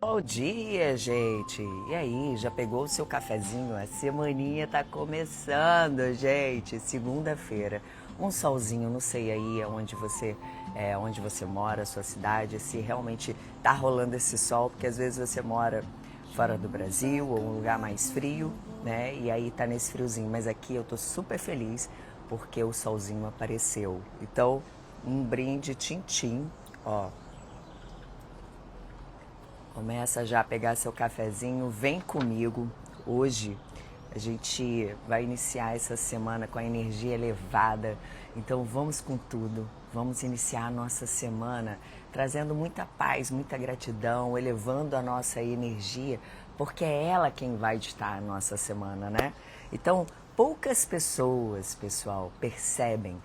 Bom dia, gente! E aí, já pegou o seu cafezinho? A semaninha tá começando, gente! Segunda-feira, um solzinho, não sei aí onde você mora, a sua cidade, se realmente tá rolando esse sol, porque às vezes você mora fora do Brasil ou um lugar mais frio, né? E aí tá nesse friozinho, mas aqui eu tô super feliz porque o solzinho apareceu. Então, um brinde tintim, ó. Começa já a pegar seu cafezinho, vem comigo. Hoje a gente vai iniciar essa semana com a energia elevada. Então vamos com tudo. Vamos iniciar a nossa semana trazendo muita paz, muita gratidão, elevando a nossa energia, porque é ela quem vai ditar a nossa semana, né? Então, poucas pessoas, pessoal, percebem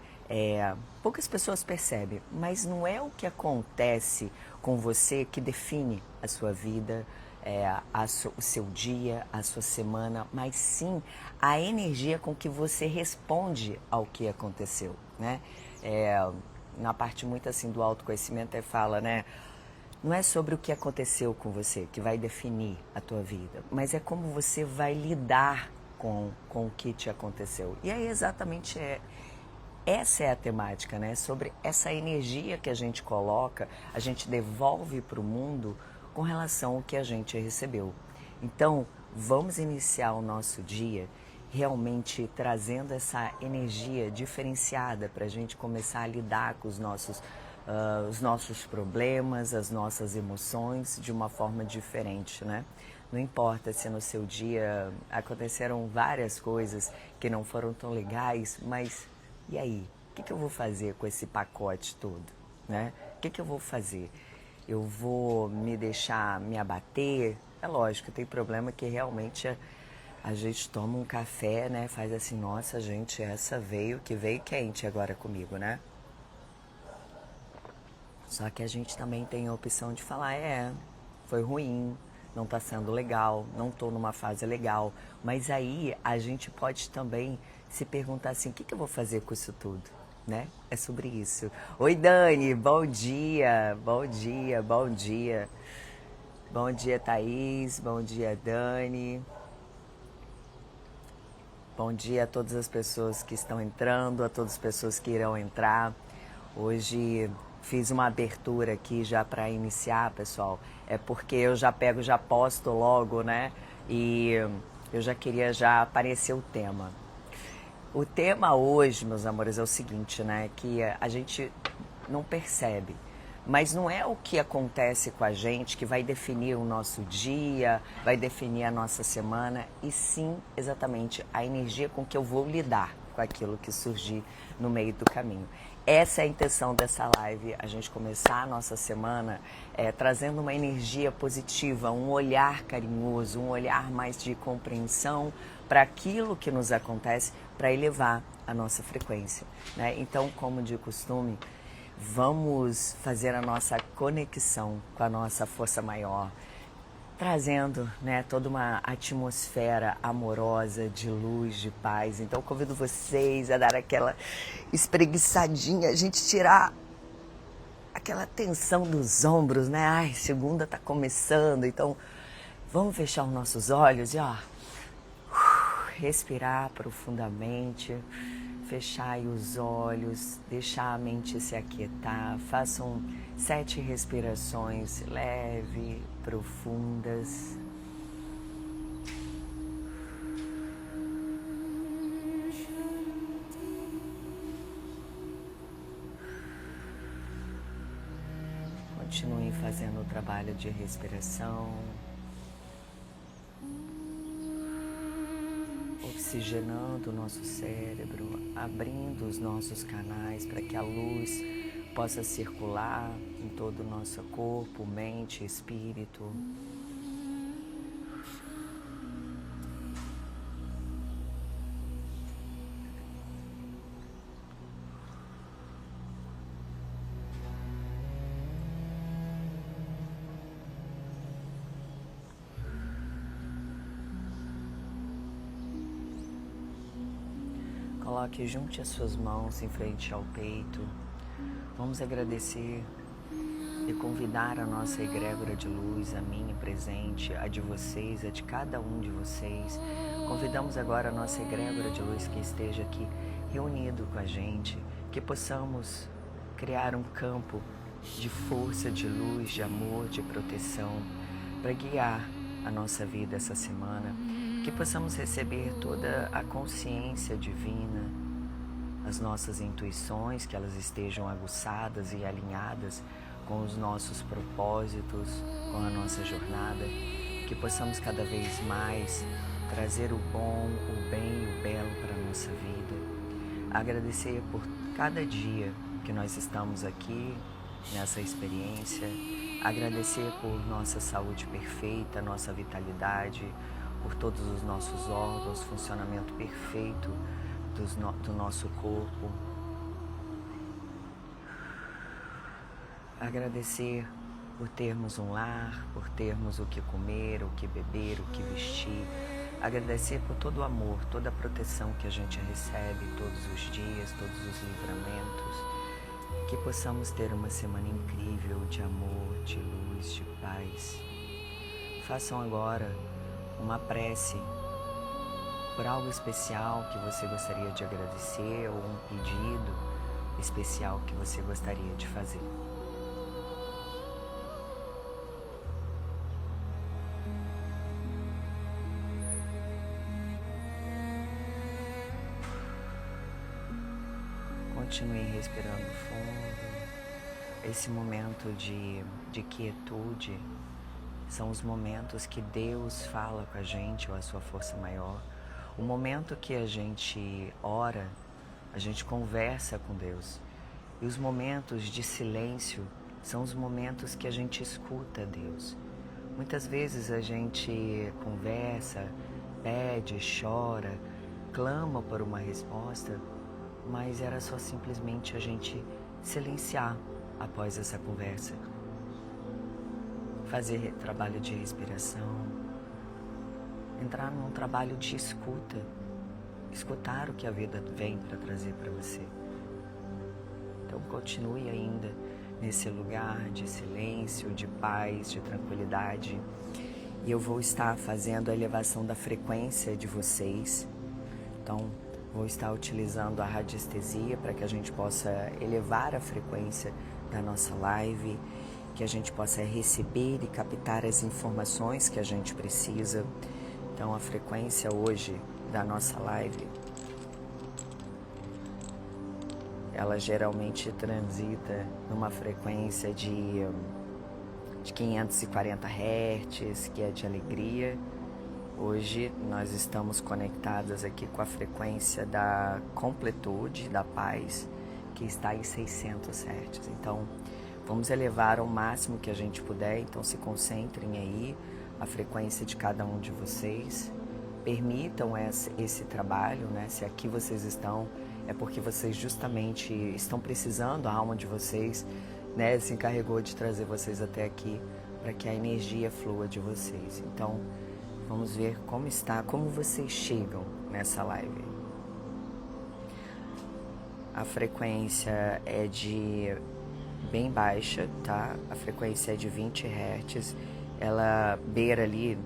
poucas pessoas percebem, mas não é o que acontece com você que define a sua vida, o seu dia, a sua semana, mas sim a energia com que você responde ao que aconteceu, né? Na parte muito assim do autoconhecimento fala, né? Não é sobre o que aconteceu com você que vai definir a tua vida, mas é como você vai lidar com o que te aconteceu. E aí exatamente essa é a temática, né? Sobre essa energia que a gente coloca, a gente devolve para o mundo com relação ao que a gente recebeu. Então, vamos iniciar o nosso dia realmente trazendo essa energia diferenciada para a gente começar a lidar com os nossos problemas, as nossas emoções de uma forma diferente, né? Não importa se no seu dia aconteceram várias coisas que não foram tão legais, mas e aí? O que eu vou fazer com esse pacote todo, né? O que eu vou fazer? Eu vou me deixar me abater? É lógico, tem problema que realmente a gente toma um café, né? Faz assim, nossa, gente, essa veio, que veio quente agora comigo, né? Só que a gente também tem a opção de falar, foi ruim, não tá sendo legal, não tô numa fase legal. Mas aí a gente pode também se perguntar assim, o que eu vou fazer com isso tudo, né? É sobre isso. Oi, Dani, bom dia, bom dia, bom dia. Bom dia, Thaís, bom dia, Dani. Bom dia a todas as pessoas que estão entrando, a todas as pessoas que irão entrar. Hoje fiz uma abertura aqui já para iniciar, pessoal. É porque eu já pego, já posto logo, né? E eu já queria já aparecer o tema. O tema hoje, meus amores, é o seguinte, né? Que a gente não percebe. Mas não é o que acontece com a gente que vai definir o nosso dia, vai definir a nossa semana, e sim exatamente a energia com que eu vou lidar com aquilo que surgir no meio do caminho. Essa é a intenção dessa live, a gente começar a nossa semana trazendo uma energia positiva, um olhar carinhoso, um olhar mais de compreensão para aquilo que nos acontece, para elevar a nossa frequência, né? Então, como de costume, vamos fazer a nossa conexão com a nossa força maior, trazendo, né, toda uma atmosfera amorosa, de luz, de paz. Então, convido vocês a dar aquela espreguiçadinha, a gente tirar aquela tensão dos ombros, né? Ai, segunda tá começando, então vamos fechar os nossos olhos e respirar profundamente, fechar aí os olhos, deixar a mente se aquietar. Façam 7 respirações leves, profundas. Continuem fazendo o trabalho de respiração, oxigenando o nosso cérebro, abrindo os nossos canais para que a luz possa circular em todo o nosso corpo, mente, espírito. Coloque, junte as suas mãos em frente ao peito. Vamos agradecer e convidar a nossa egrégora de luz, a minha presente, a de vocês, a de cada um de vocês. Convidamos agora a nossa egrégora de luz que esteja aqui reunido com a gente, que possamos criar um campo de força, de luz, de amor, de proteção, para guiar a nossa vida essa semana, que possamos receber toda a consciência divina, as nossas intuições, que elas estejam aguçadas e alinhadas com os nossos propósitos, com a nossa jornada, que possamos cada vez mais trazer o bom, o bem e o belo para a nossa vida. Agradecer por cada dia que nós estamos aqui nessa experiência, agradecer por nossa saúde perfeita, nossa vitalidade, por todos os nossos órgãos, funcionamento perfeito do nosso corpo. Agradecer por termos um lar, por termos o que comer, o que beber, o que vestir. Agradecer por todo o amor, toda a proteção que a gente recebe todos os dias, todos os livramentos. Que possamos ter uma semana incrível de amor, de luz, de paz. Façam agora uma prece por algo especial que você gostaria de agradecer ou um pedido especial que você gostaria de fazer. Continue respirando fundo. Esse momento de quietude são os momentos que Deus fala com a gente, ou a sua força maior. O momento que a gente ora, a gente conversa com Deus. E os momentos de silêncio são os momentos que a gente escuta Deus. Muitas vezes a gente conversa, pede, chora, clama por uma resposta, mas era só simplesmente a gente silenciar após essa conversa. Fazer trabalho de respiração, entrar num trabalho de escuta, escutar o que a vida vem para trazer para você. Então continue ainda nesse lugar de silêncio, de paz, de tranquilidade. E eu vou estar fazendo a elevação da frequência de vocês. Então, vou estar utilizando a radiestesia para que a gente possa elevar a frequência da nossa live, que a gente possa receber e captar as informações que a gente precisa. Então, a frequência hoje da nossa live, ela geralmente transita numa frequência de 540 Hz, que é de alegria. Hoje nós estamos conectadas aqui com a frequência da completude, da paz, que está em 600 Hz. Então, vamos elevar ao máximo que a gente puder. Então, se concentrem aí, a frequência de cada um de vocês. Permitam esse trabalho, né? Se aqui vocês estão, é porque vocês justamente estão precisando, a alma de vocês, né, se encarregou de trazer vocês até aqui para que a energia flua de vocês. Então, vamos ver como vocês chegam nessa live. A frequência é de bem baixa, tá? A frequência é de 20 Hz. Ela beira ali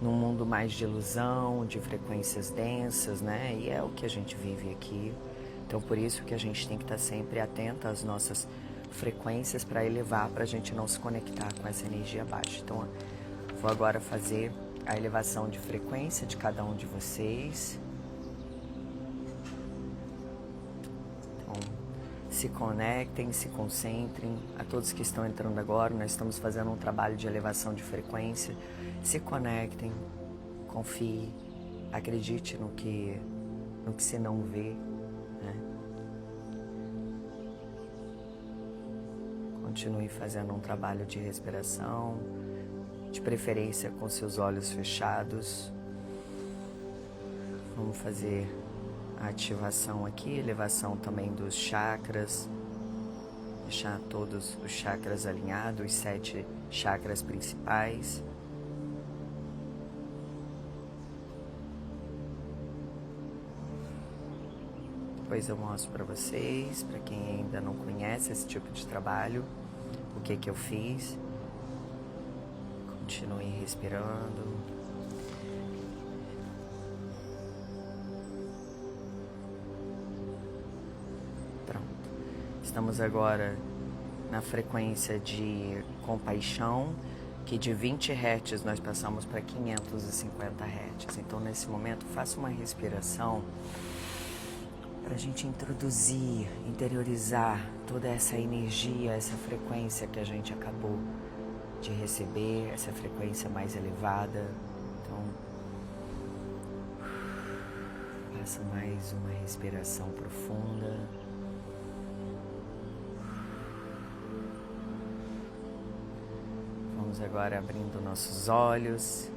num mundo mais de ilusão, de frequências densas, né? E é o que a gente vive aqui. Então, por isso que a gente tem que estar sempre atenta às nossas frequências para elevar, para a gente não se conectar com essa energia baixa. Então, vou agora fazer a elevação de frequência de cada um de vocês. Então, se conectem, se concentrem. A todos que estão entrando agora, nós estamos fazendo um trabalho de elevação de frequência. Se conectem, confie, acredite no que você não vê, né? Continue fazendo um trabalho de respiração, de preferência com seus olhos fechados. Vamos fazer a ativação aqui, elevação também dos chakras, deixar todos os chakras alinhados, os 7 chakras principais. Depois eu mostro para vocês, para quem ainda não conhece esse tipo de trabalho, o o que eu fiz. Continue respirando. Pronto. Estamos agora na frequência de compaixão, que de 20 Hz nós passamos para 550 Hz. Então, nesse momento, faça uma respiração para a gente introduzir, interiorizar toda essa energia, essa frequência que a gente acabou de receber, essa frequência mais elevada. Então, faça mais uma respiração profunda. Vamos agora abrindo nossos olhos,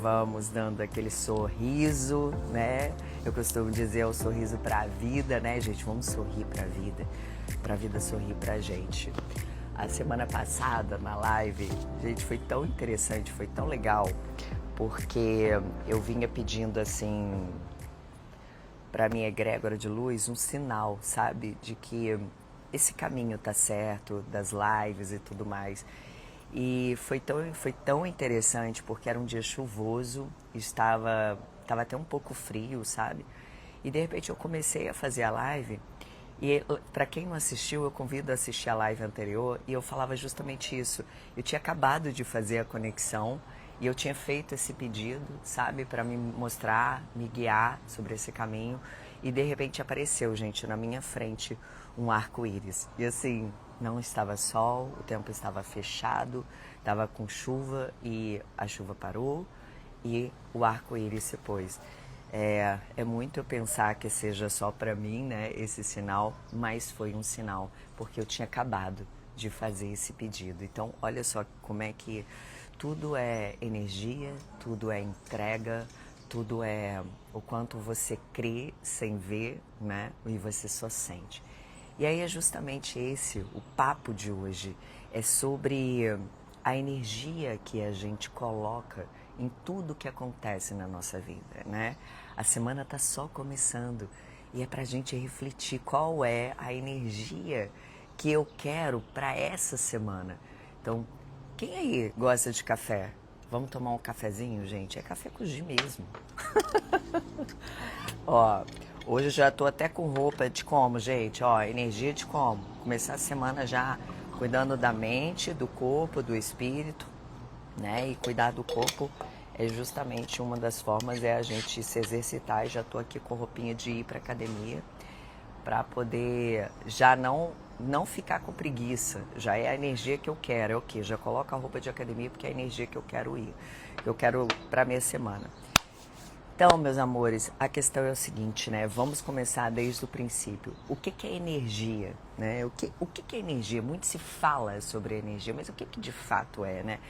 vamos dando aquele sorriso, né? Eu costumo dizer, é o sorriso para a vida, né, gente? Vamos sorrir para a vida sorrir para a gente. A semana passada, na live, gente, foi tão interessante, foi tão legal, porque eu vinha pedindo, assim, para minha egrégora de luz, um sinal, sabe? De que esse caminho tá certo, das lives e tudo mais. E foi tão interessante, porque era um dia chuvoso, estava até um pouco frio, sabe? E de repente eu comecei a fazer a live, e para quem não assistiu, eu convido a assistir a live anterior, e eu falava justamente isso. Eu tinha acabado de fazer a conexão, e eu tinha feito esse pedido, sabe? Para me mostrar, me guiar sobre esse caminho, e de repente apareceu, gente, na minha frente, um arco-íris. E assim, não estava sol, o tempo estava fechado, estava com chuva e a chuva parou e o arco-íris se pôs. É muito eu pensar que seja só para mim, né, esse sinal, mas foi um sinal, porque eu tinha acabado de fazer esse pedido. Então, olha só como é que tudo é energia, tudo é entrega, tudo é o quanto você crê sem ver, né, e você só sente. E aí é justamente esse o papo de hoje, é sobre a energia que a gente coloca em tudo que acontece na nossa vida, né? A semana está só começando e é para a gente refletir qual é a energia que eu quero para essa semana. Então, quem aí gosta de café? Vamos tomar um cafezinho, gente? É café com G mesmo. Ó, hoje eu já tô até com roupa de como, gente? Ó, energia de como? Começar a semana já cuidando da mente, do corpo, do espírito, né? E cuidar do corpo é justamente uma das formas, é a gente se exercitar. E já tô aqui com roupinha de ir pra academia, para poder já não ficar com preguiça. Já é a energia que eu quero, é o quê? Já coloco a roupa de academia porque é a energia que eu quero ir. Eu quero para minha semana. Então, meus amores, a questão é o seguinte, né? Vamos começar desde o princípio. O que é energia, né? O que é energia? Muito se fala sobre energia, mas o que de fato é, né?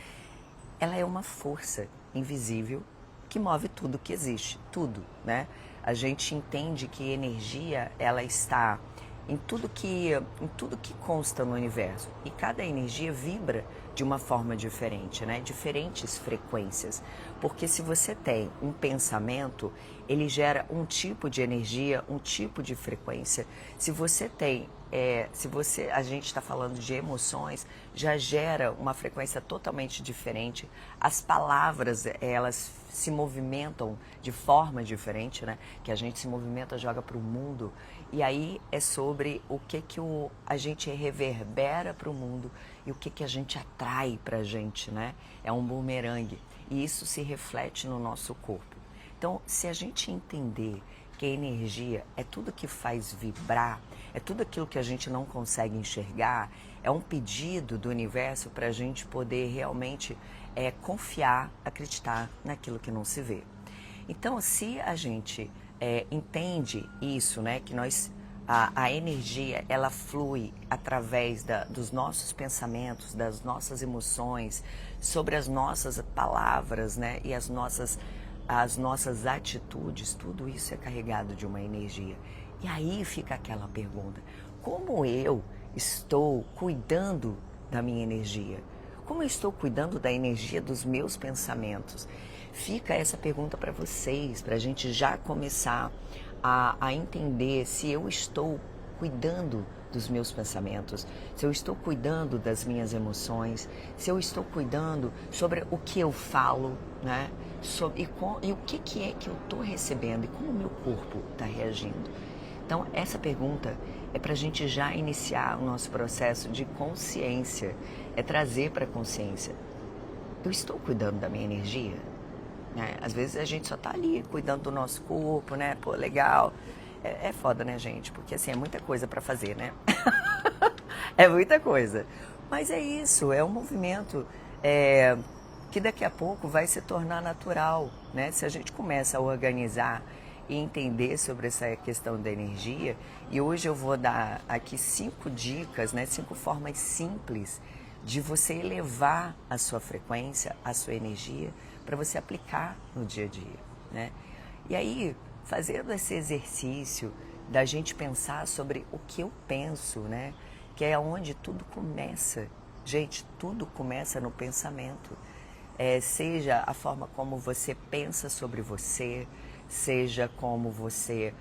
Ela é uma força invisível que move tudo que existe, tudo, né? A gente entende que energia, ela está em tudo que consta no universo. E cada energia vibra de uma forma diferente, né? Diferentes frequências. Porque se você tem um pensamento, ele gera um tipo de energia, um tipo de frequência. Se você tem, a gente está falando de emoções, já gera uma frequência totalmente diferente. As palavras, elas se movimentam de forma diferente, né? Que a gente se movimenta, joga para o mundo. E aí é sobre o que a gente reverbera para o mundo e o que a gente atrai para a gente, né? É um bumerangue. E isso se reflete no nosso corpo. Então, se a gente entender que a energia é tudo que faz vibrar, é tudo aquilo que a gente não consegue enxergar, é um pedido do universo para a gente poder realmente confiar, acreditar naquilo que não se vê. Então, se a gente entende isso, né, que a energia, ela flui através dos nossos pensamentos, das nossas emoções, sobre as nossas palavras, né, e as nossas atitudes, tudo isso é carregado de uma energia. E aí fica aquela pergunta: como eu estou cuidando da minha energia? Como eu estou cuidando da energia dos meus pensamentos? Fica essa pergunta para vocês, para a gente já começar a entender se eu estou cuidando dos meus pensamentos, se eu estou cuidando das minhas emoções, se eu estou cuidando sobre o que eu falo, né? E o que é que eu estou recebendo e como o meu corpo está reagindo. Então, essa pergunta é para a gente já iniciar o nosso processo de consciência, é trazer para a consciência. Eu estou cuidando da minha energia? Né? Às vezes a gente só tá ali cuidando do nosso corpo, né? Pô, legal. É foda, né, gente? Porque assim, é muita coisa para fazer, né? É muita coisa. Mas é isso, é um movimento que daqui a pouco vai se tornar natural, né? Se a gente começa a organizar e entender sobre essa questão da energia, e hoje eu vou dar aqui 5 dicas, né? 5 formas simples de você elevar a sua frequência, a sua energia, para você aplicar no dia a dia, né? E aí, fazendo esse exercício da gente pensar sobre o que eu penso, né? Que é onde tudo começa. Gente, tudo começa no pensamento. Seja a forma como você pensa sobre você, seja como você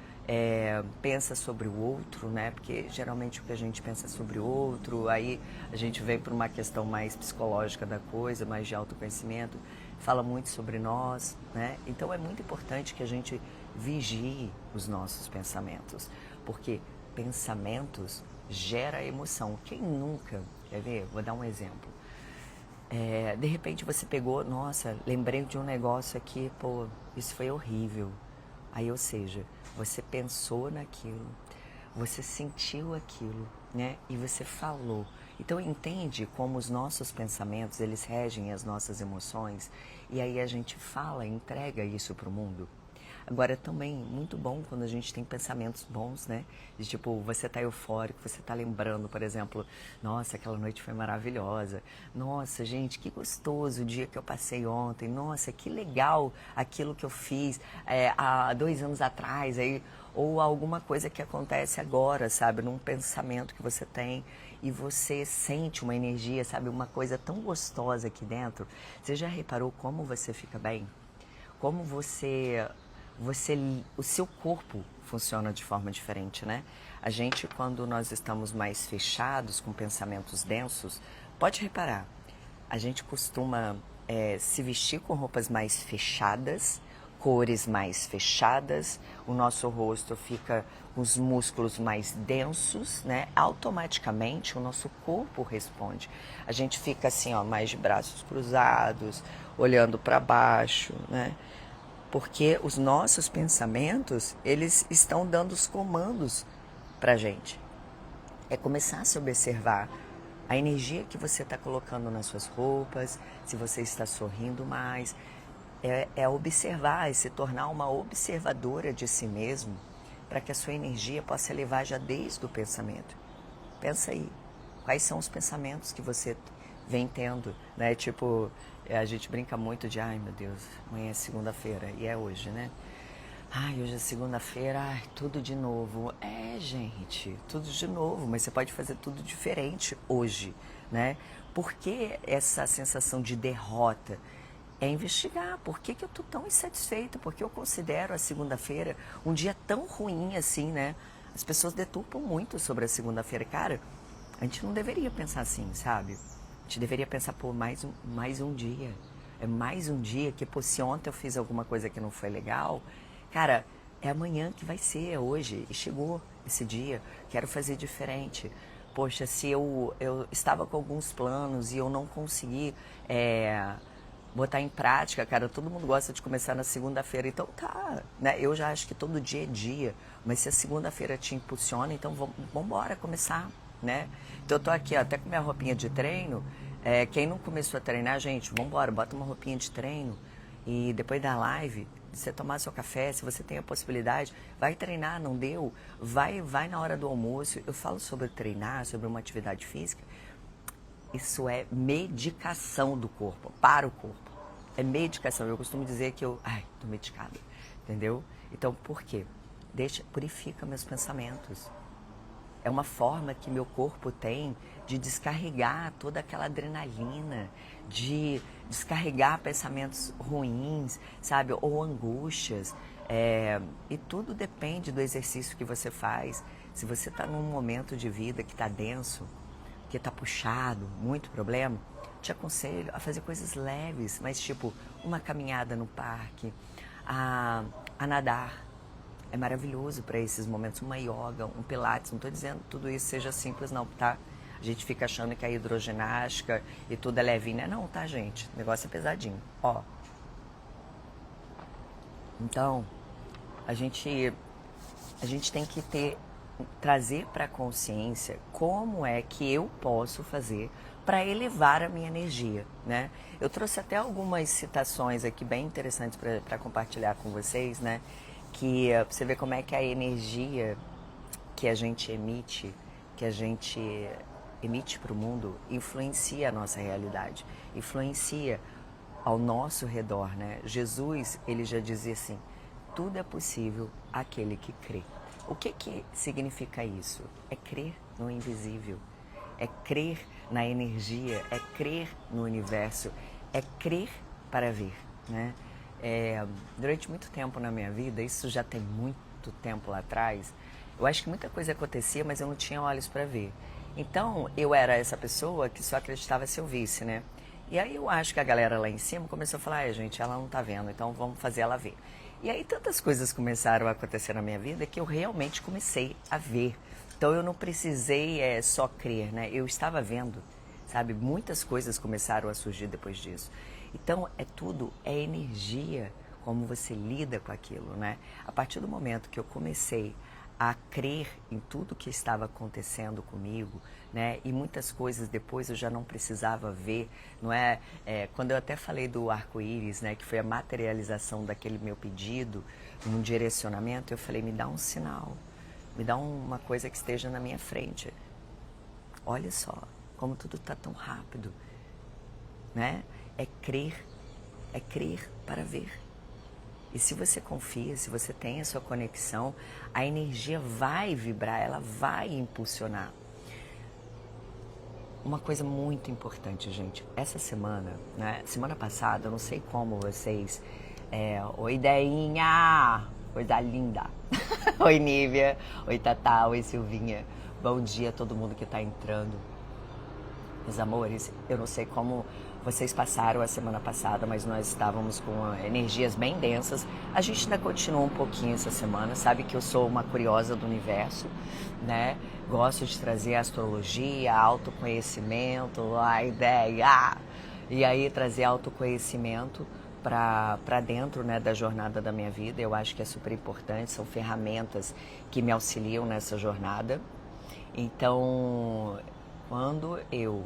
pensa sobre o outro, né? Porque geralmente o que a gente pensa sobre o outro, aí a gente vem para uma questão mais psicológica da coisa, mais de autoconhecimento, fala muito sobre nós, né? Então é muito importante que a gente vigie os nossos pensamentos, porque pensamentos gera emoção. Quem nunca, quer ver? Vou dar um exemplo. De repente você pegou, nossa, lembrei de um negócio aqui, pô, isso foi horrível. Aí, ou seja, você pensou naquilo, você sentiu aquilo, né? E você falou. Então entende como os nossos pensamentos, eles regem as nossas emoções, e aí a gente fala, entrega isso para o mundo. Agora, também muito bom quando a gente tem pensamentos bons, né? De tipo, você tá eufórico, você tá lembrando, por exemplo, nossa, aquela noite foi maravilhosa. Nossa, gente, que gostoso o dia que eu passei ontem. Nossa, que legal aquilo que eu fiz há 2 anos atrás. Aí, ou alguma coisa que acontece agora, sabe? Num pensamento que você tem e você sente uma energia, sabe? Uma coisa tão gostosa aqui dentro. Você já reparou como você fica bem? Como o seu corpo funciona de forma diferente, né? A gente, quando nós estamos mais fechados, com pensamentos densos, pode reparar, a gente costuma se vestir com roupas mais fechadas, cores mais fechadas, o nosso rosto fica com os músculos mais densos, né? Automaticamente o nosso corpo responde. A gente fica assim, ó, mais de braços cruzados, olhando para baixo, né? Porque os nossos pensamentos, eles estão dando os comandos para a gente. É começar a se observar a energia que você está colocando nas suas roupas, se você está sorrindo mais. É observar e se tornar uma observadora de si mesmo, para que a sua energia possa elevar já desde o pensamento. Pensa aí, quais são os pensamentos que você vem tendo, né? Tipo, a gente brinca muito de, ai meu Deus, amanhã é segunda-feira, e é hoje, né? Ai, hoje é segunda-feira, ai, tudo de novo. Gente, tudo de novo, mas você pode fazer tudo diferente hoje, né? Por que essa sensação de derrota? É investigar por que eu tô tão insatisfeita, porque eu considero a segunda-feira um dia tão ruim assim, né? As pessoas deturpam muito sobre a segunda-feira. Cara, a gente não deveria pensar assim, sabe? A gente deveria pensar, pô, mais um dia. É mais um dia que, pô, se ontem eu fiz alguma coisa que não foi legal, cara, é amanhã que vai ser, é hoje. E chegou esse dia, quero fazer diferente. Poxa, se eu estava com alguns planos e eu não consegui botar em prática, cara, todo mundo gosta de começar na segunda-feira, então tá, né? Eu já acho que todo dia é dia, mas se a segunda-feira te impulsiona, então vamos embora começar, né? Então eu tô aqui, ó, até com minha roupinha de treino, quem não começou a treinar, gente, vamos embora, bota uma roupinha de treino e depois da live, você tomar seu café, se você tem a possibilidade, vai treinar, não deu, vai na hora do almoço. Eu falo sobre treinar, sobre uma atividade física. Isso é medicação do corpo, para o corpo. É medicação. Eu costumo dizer que tô medicada, entendeu? Então, por quê? Purifica meus pensamentos. É uma forma que meu corpo tem de descarregar toda aquela adrenalina, de descarregar pensamentos ruins, sabe? Ou angústias. E tudo depende do exercício que você faz. Se você está num momento de vida que está denso, que está puxado, muito problema, te aconselho a fazer coisas leves, mas tipo uma caminhada no parque, a nadar. É maravilhoso para esses momentos, uma yoga, um pilates. Não estou dizendo que tudo isso seja simples não, tá? A gente fica achando que a hidroginástica e tudo é levinho. Não, tá, gente? O negócio é pesadinho. Ó. Então, a gente tem que trazer para a consciência como é que eu posso fazer para elevar a minha energia, né? Eu trouxe até algumas citações aqui bem interessantes para compartilhar com vocês, né? Que você vê como é que a energia que a gente emite para o mundo influencia a nossa realidade, influencia ao nosso redor, né? Jesus, ele já dizia assim, tudo é possível àquele que crê. O que significa isso? É crer no invisível, é crer na energia, é crer no universo, é crer para ver, né? Durante muito tempo na minha vida, isso já tem muito tempo lá atrás, eu acho que muita coisa acontecia, mas eu não tinha olhos para ver. Então, eu era essa pessoa que só acreditava se eu visse, né? E aí eu acho que a galera lá em cima começou a falar, gente, ela não tá vendo, então vamos fazer ela ver. E aí tantas coisas começaram a acontecer na minha vida que eu realmente comecei a ver. Então eu não precisei só crer, né? Eu estava vendo, sabe? Muitas coisas começaram a surgir depois disso. Então é energia, como você lida com aquilo, né? A partir do momento que eu comecei a crer em tudo que estava acontecendo comigo, né? E muitas coisas depois eu já não precisava ver, não é? Quando eu até falei do arco-íris, né? Que foi a materialização daquele meu pedido, um direcionamento, eu falei, me dá um sinal, me dá uma coisa que esteja na minha frente. Olha só, como tudo está tão rápido, né? É crer para ver. E se você confia, se você tem a sua conexão, a energia vai vibrar, ela vai impulsionar. Uma coisa muito importante, gente, essa semana, né? Semana passada, eu não sei como vocês... Oi, Deinha! Coisa linda! Oi, Nívia! Oi, Tatá! Oi, Silvinha! Bom dia a todo mundo que está entrando. Meus amores, eu não sei como vocês passaram a semana passada, mas nós estávamos com energias bem densas. A gente ainda continua um pouquinho essa semana, sabe que eu sou uma curiosa do universo, né? Gosto de trazer astrologia, autoconhecimento, a ideia, e aí trazer autoconhecimento para dentro, né, da jornada da minha vida. Eu acho que é super importante, são ferramentas que me auxiliam nessa jornada. Então, quando eu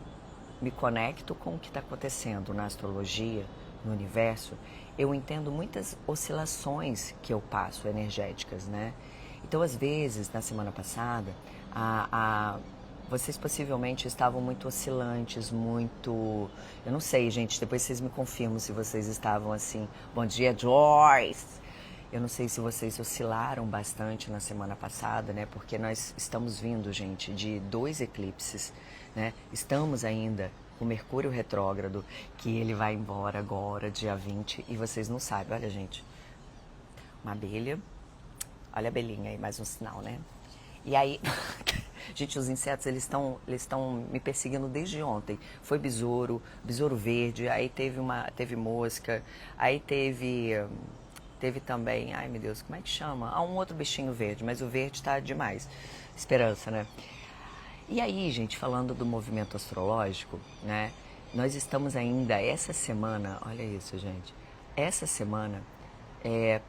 me conecto com o que está acontecendo na astrologia, no universo, eu entendo muitas oscilações que eu passo, energéticas, né? Então, às vezes, na semana passada, vocês possivelmente estavam muito oscilantes, muito... Eu não sei, gente, depois vocês me confirmam se vocês estavam assim. Bom dia, Joyce! Eu não sei se vocês oscilaram bastante na semana passada, né? Porque nós estamos vindo, gente, de 2 eclipses, né? Estamos ainda com Mercúrio retrógrado, que ele vai embora agora, dia 20, e vocês não sabem. Olha, gente, uma abelha. Olha a abelhinha aí, mais um sinal, né? E aí, gente, os insetos, eles estão me perseguindo desde ontem. Foi besouro verde, aí teve mosca, aí teve também, ai meu Deus, como é que chama? Um outro bichinho verde, mas o verde tá demais. Esperança, né? E aí, gente, falando do movimento astrológico, né? Nós estamos ainda, essa semana, olha isso, gente. Essa semana,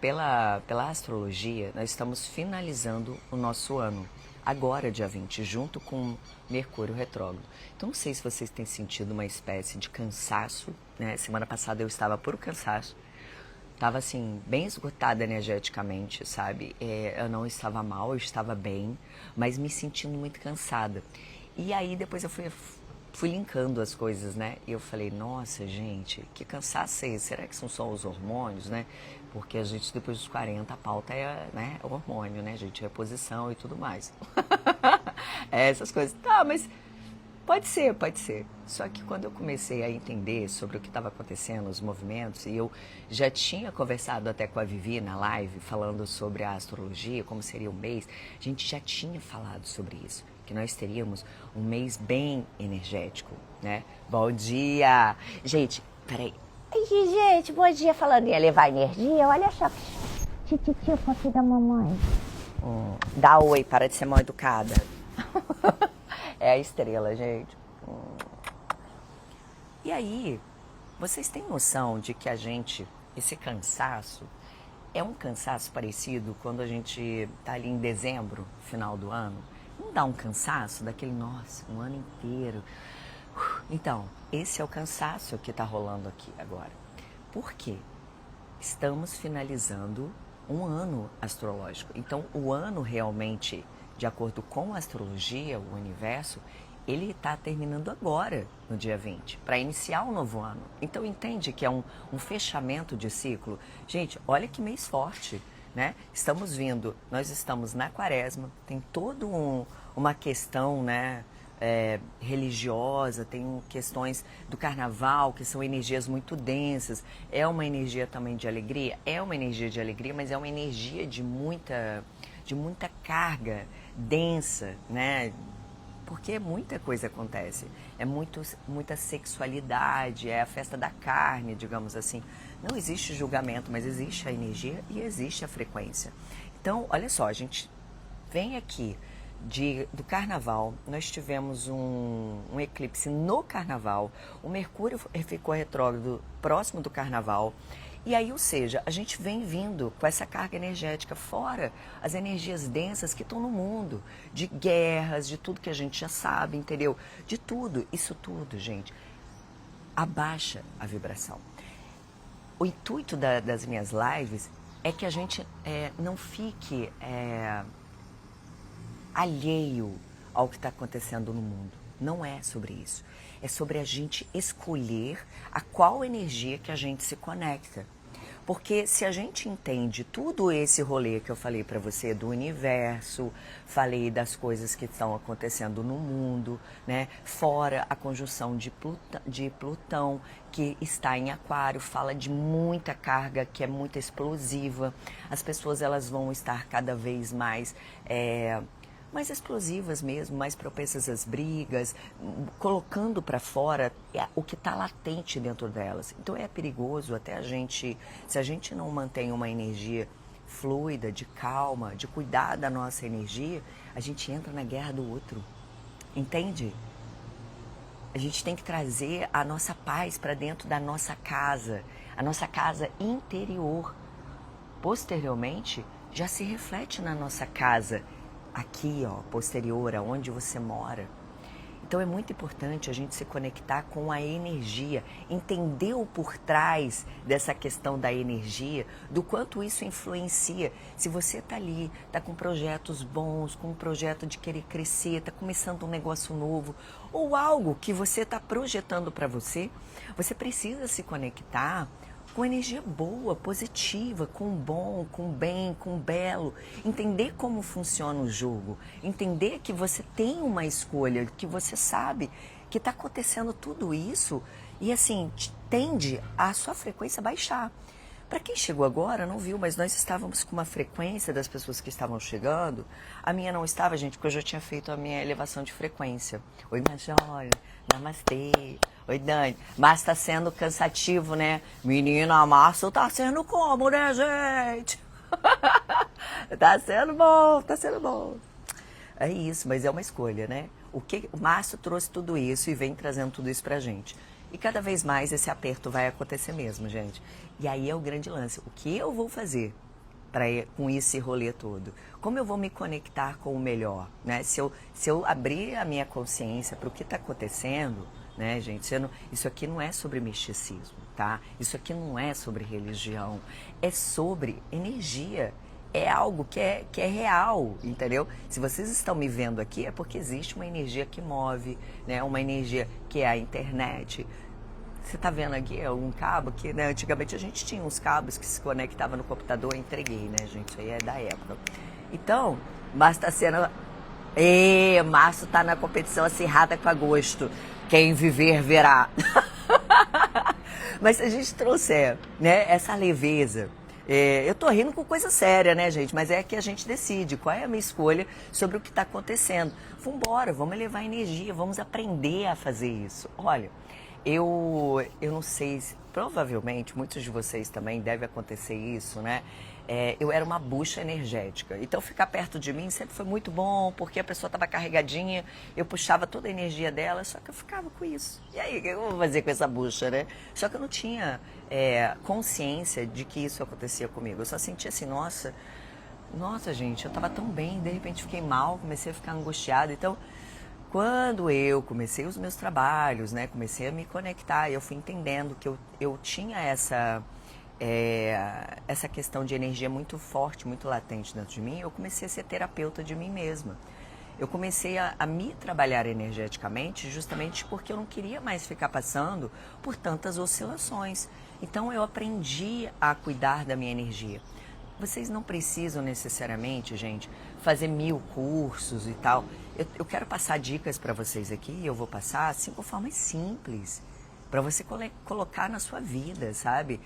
pela astrologia, nós estamos finalizando o nosso ano. Agora, dia 20, junto com Mercúrio retrógrado. Então, não sei se vocês têm sentido uma espécie de cansaço, né? Semana passada eu estava por cansaço. Estava assim, bem esgotada energeticamente, sabe? Eu não estava mal, eu estava bem, mas me sentindo muito cansada. E aí depois eu fui linkando as coisas, né? E eu falei, nossa, gente, que cansaço é esse? Será que são só os hormônios, né? Porque a gente, depois dos 40, a pauta né, hormônio, né, gente? Reposição e tudo mais. Essas coisas. Tá, mas Pode ser, pode ser. Só que quando eu comecei a entender sobre o que estava acontecendo, os movimentos, e eu já tinha conversado até com a Vivi na live, falando sobre a astrologia, como seria o mês, a gente já tinha falado sobre isso, que nós teríamos um mês bem energético, né? Bom dia! Gente, peraí. Ai, gente, bom dia. Falando em elevar energia, olha só que tititico aqui da mamãe. Dá oi, para de ser mal educada. É a estrela, gente. E aí, vocês têm noção de que esse cansaço, é um cansaço parecido quando a gente tá ali em dezembro, final do ano? Não dá um cansaço daquele, nossa, um ano inteiro. Então, esse é o cansaço que tá rolando aqui agora. Por quê? Estamos finalizando um ano astrológico. Então, o ano realmente, de acordo com a astrologia, o universo, ele está terminando agora, no dia 20, para iniciar um novo ano. Então, entende que é um fechamento de ciclo? Gente, olha que mês forte, né? Nós estamos na quaresma, tem toda uma questão, né? Religiosa, tem questões do carnaval, que são energias muito densas. É uma energia também de alegria? É uma energia de alegria, mas é uma energia de muita carga densa, né? Porque muita coisa acontece. É muita sexualidade, é a festa da carne, digamos assim. Não existe julgamento, mas existe a energia e existe a frequência. Então, olha só, a gente vem aqui do carnaval, nós tivemos um eclipse no carnaval, o Mercúrio ficou retrógrado próximo do carnaval, e aí, ou seja, a gente vem vindo com essa carga energética, fora as energias densas que estão no mundo, de guerras, de tudo que a gente já sabe, entendeu? De tudo, isso tudo, gente, abaixa a vibração. O intuito das minhas lives é que a gente não fique alheio ao que está acontecendo no mundo. Não é sobre isso. É sobre a gente escolher a qual energia que a gente se conecta. Porque se a gente entende tudo esse rolê que eu falei para você do universo, falei das coisas que estão acontecendo no mundo, né? Fora a conjunção de Plutão, que está em Aquário, fala de muita carga, que é muito explosiva. As pessoas elas vão estar cada vez mais explosivas mesmo, mais propensas às brigas, colocando para fora o que está latente dentro delas. Então é perigoso até se a gente não mantém uma energia fluida, de calma, de cuidar da nossa energia, a gente entra na guerra do outro, entende? A gente tem que trazer a nossa paz para dentro da nossa casa, a nossa casa interior. Posteriormente, já se reflete na nossa casa aqui, ó, posterior, aonde você mora. Então é muito importante a gente se conectar com a energia, entender o por trás dessa questão da energia, do quanto isso influencia. Se você está ali, está com projetos bons, com um projeto de querer crescer, está começando um negócio novo, ou algo que você está projetando para você, você precisa se conectar com energia boa, positiva, com bom, com bem, com belo. Entender como funciona o jogo. Entender que você tem uma escolha, que você sabe que está acontecendo tudo isso e assim, tende a sua frequência baixar. Para quem chegou agora, não viu, mas nós estávamos com uma frequência das pessoas que estavam chegando. A minha não estava, gente, porque eu já tinha feito a minha elevação de frequência. Oi, Major, namastê. Oi, Dani. Mas tá sendo cansativo, né? Menina, março tá sendo como, né, gente? Tá sendo bom, tá sendo bom. É isso, mas é uma escolha, né? O março trouxe tudo isso e vem trazendo tudo isso pra gente. E cada vez mais esse aperto vai acontecer mesmo, gente. E aí é o grande lance. O que eu vou fazer com esse rolê todo? Como eu vou me conectar com o melhor, né? Se eu abrir a minha consciência para o que está acontecendo, né, gente? Isso aqui não é sobre misticismo, tá? Isso aqui não é sobre religião. É sobre energia. É algo que é real, entendeu? Se vocês estão me vendo aqui, é porque existe uma energia que move, né? Uma energia que é a internet. Você está vendo aqui um cabo que, né, antigamente a gente tinha uns cabos que se conectavam no computador, eu entreguei, né, gente? Isso aí é da época. Então, mas está sendo E março tá na competição acirrada com agosto. Quem viver, verá. Mas se a gente trouxer, né, essa leveza, eu tô rindo com coisa séria, né, gente? Mas é que a gente decide qual é a minha escolha sobre o que está acontecendo. Vambora, vamos elevar a energia, vamos aprender a fazer isso. Olha, eu não sei, provavelmente muitos de vocês também deve acontecer isso, né? Eu era uma bucha energética, então ficar perto de mim sempre foi muito bom, porque a pessoa estava carregadinha, eu puxava toda a energia dela, só que eu ficava com isso. E aí, o que eu vou fazer com essa bucha, né? Só que eu não tinha consciência de que isso acontecia comigo, eu só sentia assim, nossa, gente, eu estava tão bem, de repente fiquei mal, comecei a ficar angustiada, então... Quando eu comecei os meus trabalhos, né, comecei a me conectar, eu fui entendendo que eu tinha essa questão de energia muito forte, muito latente dentro de mim, eu comecei a ser terapeuta de mim mesma. Eu comecei a me trabalhar energeticamente justamente porque eu não queria mais ficar passando por tantas oscilações. Então eu aprendi a cuidar da minha energia. Vocês não precisam necessariamente, gente, fazer 1000 cursos e tal. Eu quero passar dicas para vocês aqui, eu vou passar 5 formas simples para você colocar na sua vida, sabe?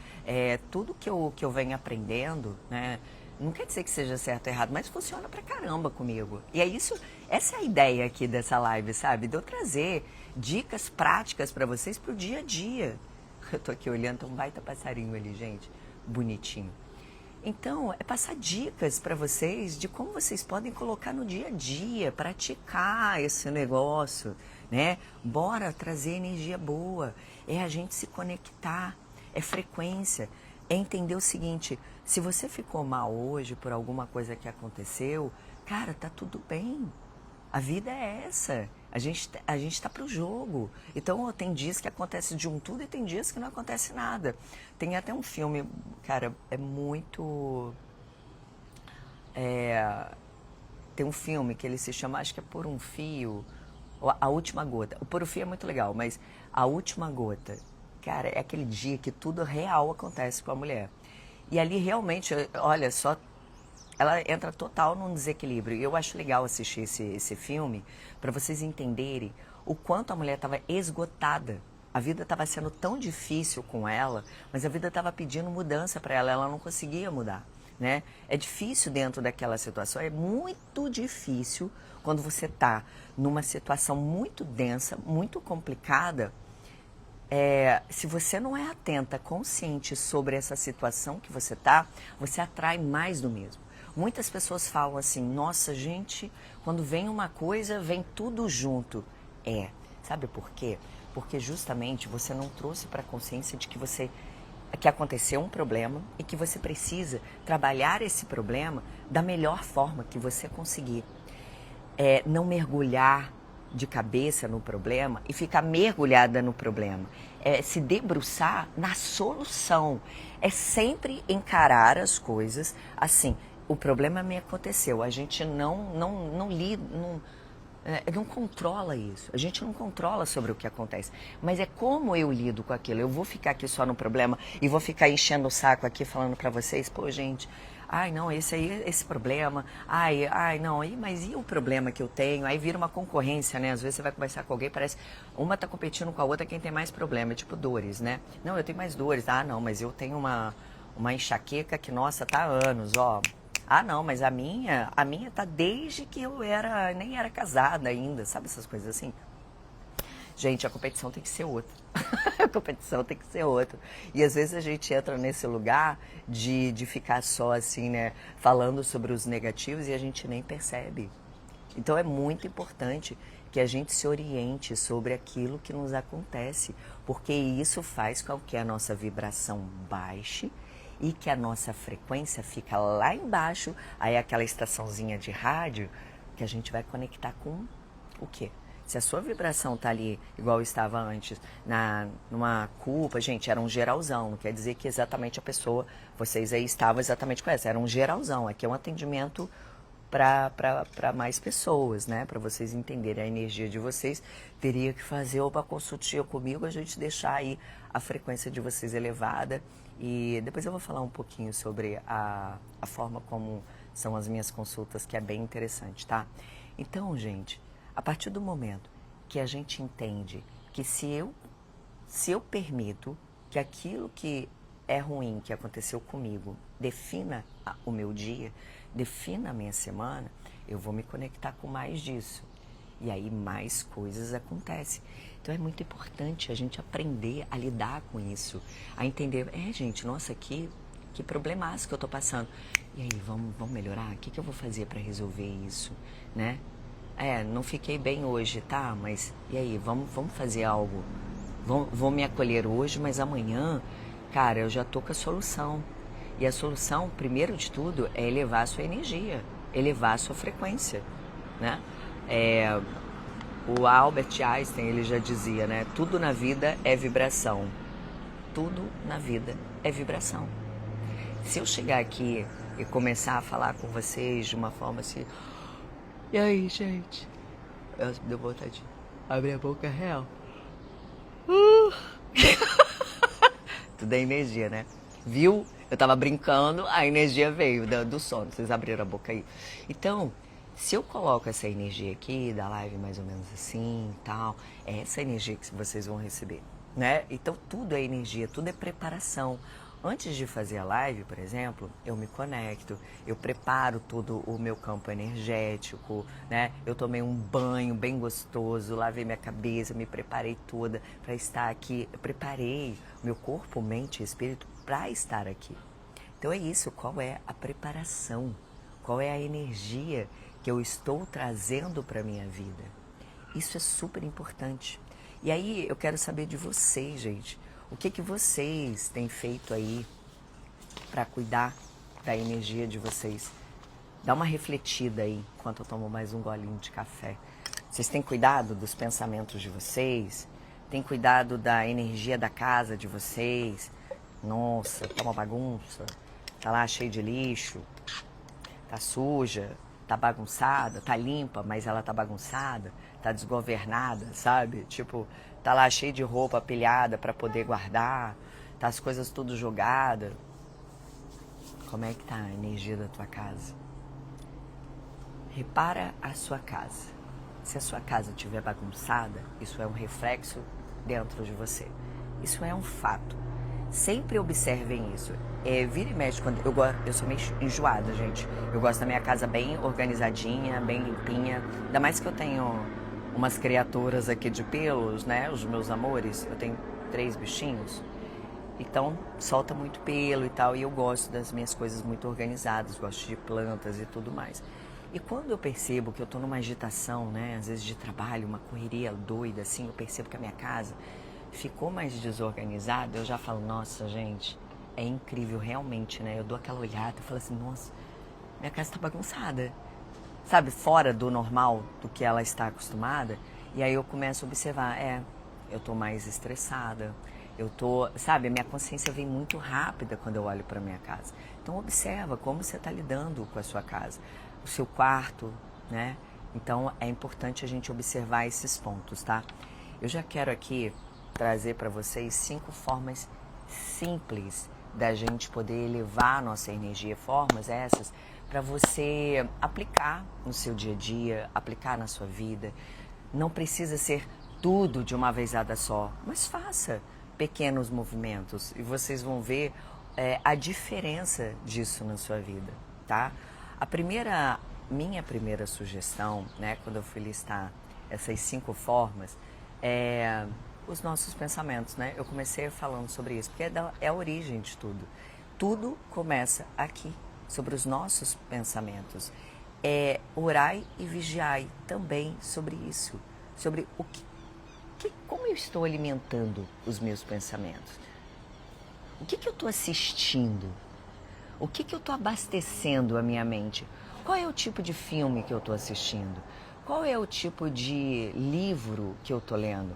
Tudo que eu venho aprendendo, né? Não quer dizer que seja certo ou errado, mas funciona pra caramba comigo. E é isso, essa é a ideia aqui dessa live, sabe? De eu trazer dicas práticas para vocês pro dia a dia. Eu tô aqui olhando, tem um baita passarinho ali, gente, bonitinho. Então, é passar dicas para vocês de como vocês podem colocar no dia a dia, praticar esse negócio, né? Bora trazer energia boa, é a gente se conectar, é frequência, é entender o seguinte, se você ficou mal hoje por alguma coisa que aconteceu, cara, tá tudo bem. A vida é essa. A gente tá pro jogo. Então, tem dias que acontece de um tudo e tem dias que não acontece nada. Tem até um filme, cara, é muito... Tem um filme que ele se chama, acho que é Por um Fio, A Última Gota. O Por um Fio é muito legal, mas A Última Gota, cara, é aquele dia que tudo real acontece com a mulher. E ali realmente, olha, só... ela entra total num desequilíbrio. E eu acho legal assistir esse filme para vocês entenderem o quanto a mulher estava esgotada. A vida estava sendo tão difícil com ela, mas a vida estava pedindo mudança para ela não conseguia mudar, né? É difícil dentro daquela situação, é muito difícil quando você está numa situação muito densa, muito complicada. Se você não é atenta, consciente sobre essa situação que você está, você atrai mais do mesmo. Muitas pessoas falam assim, nossa, gente, quando vem uma coisa, vem tudo junto. Sabe por quê? Porque justamente você não trouxe para a consciência de que aconteceu um problema e que você precisa trabalhar esse problema da melhor forma que você conseguir. Não mergulhar de cabeça no problema e ficar mergulhada no problema. Se debruçar na solução. É sempre encarar as coisas assim. O problema me aconteceu, a gente não controla isso, a gente não controla sobre o que acontece, mas é como eu lido com aquilo. Eu vou ficar aqui só no problema e vou ficar enchendo o saco aqui falando pra vocês, pô gente, ai não, esse problema, ai não, mas e o problema que eu tenho? Aí vira uma concorrência, né? Às vezes você vai conversar com alguém, parece uma tá competindo com a outra quem tem mais problema, tipo dores, né? Não, eu tenho mais dores, não, mas eu tenho uma enxaqueca que, nossa, tá há anos, ó. Não, mas a minha tá desde que eu nem era casada ainda, sabe essas coisas assim? Gente, a competição tem que ser outra. A competição tem que ser outra. E às vezes a gente entra nesse lugar de ficar só assim, né, falando sobre os negativos e a gente nem percebe. Então é muito importante que a gente se oriente sobre aquilo que nos acontece, porque isso faz com que a nossa vibração baixe e que a nossa frequência fica lá embaixo, aí aquela estaçãozinha de rádio que a gente vai conectar com o quê? Se a sua vibração tá ali, igual estava antes, numa culpa, gente, era um geralzão, não quer dizer que exatamente a pessoa, vocês aí estavam exatamente com essa, era um geralzão, aqui é um atendimento para mais pessoas, né? Para vocês entenderem a energia de vocês, teria que fazer uma consultinha comigo, a gente deixar aí a frequência de vocês elevada. E depois eu vou falar um pouquinho sobre a forma como são as minhas consultas, que é bem interessante, tá? Então, gente, a partir do momento que a gente entende que se eu permito que aquilo que é ruim que aconteceu comigo defina o meu dia, defina a minha semana, eu vou me conectar com mais disso. E aí mais coisas acontecem. Então é muito importante a gente aprender a lidar com isso, a entender, gente, nossa, que problemaço que eu tô passando. E aí, vamos melhorar? O que eu vou fazer para resolver isso, né? Não fiquei bem hoje, tá? Mas e aí, vamos fazer algo. Vou me acolher hoje, mas amanhã, cara, eu já tô com a solução. E a solução, primeiro de tudo, é elevar a sua energia, elevar a sua frequência, né? O Albert Einstein, ele já dizia, né? Tudo na vida é vibração. Tudo na vida é vibração. Se eu chegar aqui e começar a falar com vocês de uma forma assim... E aí, gente? Eu deu vontade de abrir a boca real. Tudo é energia, né? Viu? Eu tava brincando, a energia veio do sono. Vocês abriram a boca aí. Então, se eu coloco essa energia aqui, da live mais ou menos assim e tal, é essa energia que vocês vão receber, né? Então, tudo é energia, tudo é preparação. Antes de fazer a live, por exemplo, eu me conecto, eu preparo todo o meu campo energético, né? Eu tomei um banho bem gostoso, lavei minha cabeça, me preparei toda para estar aqui. Eu preparei meu corpo, mente e espírito para estar aqui. Então é isso, qual é a preparação? Qual é a energia que eu estou trazendo para a minha vida? Isso é super importante. E aí eu quero saber de vocês, gente. O que vocês têm feito aí para cuidar da energia de vocês? Dá uma refletida aí, enquanto eu tomo mais um golinho de café. Vocês têm cuidado dos pensamentos de vocês? Têm cuidado da energia da casa de vocês? Nossa, tá uma bagunça. Tá lá cheio de lixo. Tá suja. Tá bagunçada. Tá limpa, mas ela tá bagunçada. Tá desgovernada, sabe? Tipo... Tá lá cheio de roupa pilhada para poder guardar, tá as coisas tudo jogadas. Como é que tá a energia da tua casa? Repara a sua casa. Se a sua casa estiver bagunçada, isso é um reflexo dentro de você. Isso é um fato. Sempre observem isso. Vira e mexe, quando eu sou meio enjoada, gente. Eu gosto da minha casa bem organizadinha, bem limpinha. Ainda mais que eu tenho umas criaturas aqui de pelos, né? Os meus amores. Eu tenho 3 bichinhos. Então, solta muito pelo e tal. E eu gosto das minhas coisas muito organizadas. Gosto de plantas e tudo mais. E quando eu percebo que eu tô numa agitação, né? Às vezes de trabalho, uma correria doida, assim. Eu percebo que a minha casa ficou mais desorganizada. Eu já falo, nossa, gente, é incrível realmente, né? Eu dou aquela olhada e falo assim, nossa, minha casa tá bagunçada. Sabe, fora do normal, do que ela está acostumada. E aí eu começo a observar, eu tô mais estressada, sabe, a minha consciência vem muito rápida quando eu olho para minha casa. Então observa como você está lidando com a sua casa, o seu quarto, né? Então é importante a gente observar esses pontos, tá? Eu já quero aqui trazer para vocês 5 formas simples da gente poder elevar a nossa energia, formas essas para você aplicar no seu dia a dia, aplicar na sua vida. Não precisa ser tudo de uma vezada só, mas faça pequenos movimentos e vocês vão ver a diferença disso na sua vida, tá? Minha primeira sugestão, né, quando eu fui listar essas 5 formas, os nossos pensamentos, né? Eu comecei falando sobre isso, porque é a origem de tudo. Tudo começa aqui, sobre os nossos pensamentos. Orai e vigiai também sobre isso, sobre como eu estou alimentando os meus pensamentos. O que eu estou assistindo? O que eu estou abastecendo a minha mente? Qual é o tipo de filme que eu estou assistindo? Qual é o tipo de livro que eu estou lendo?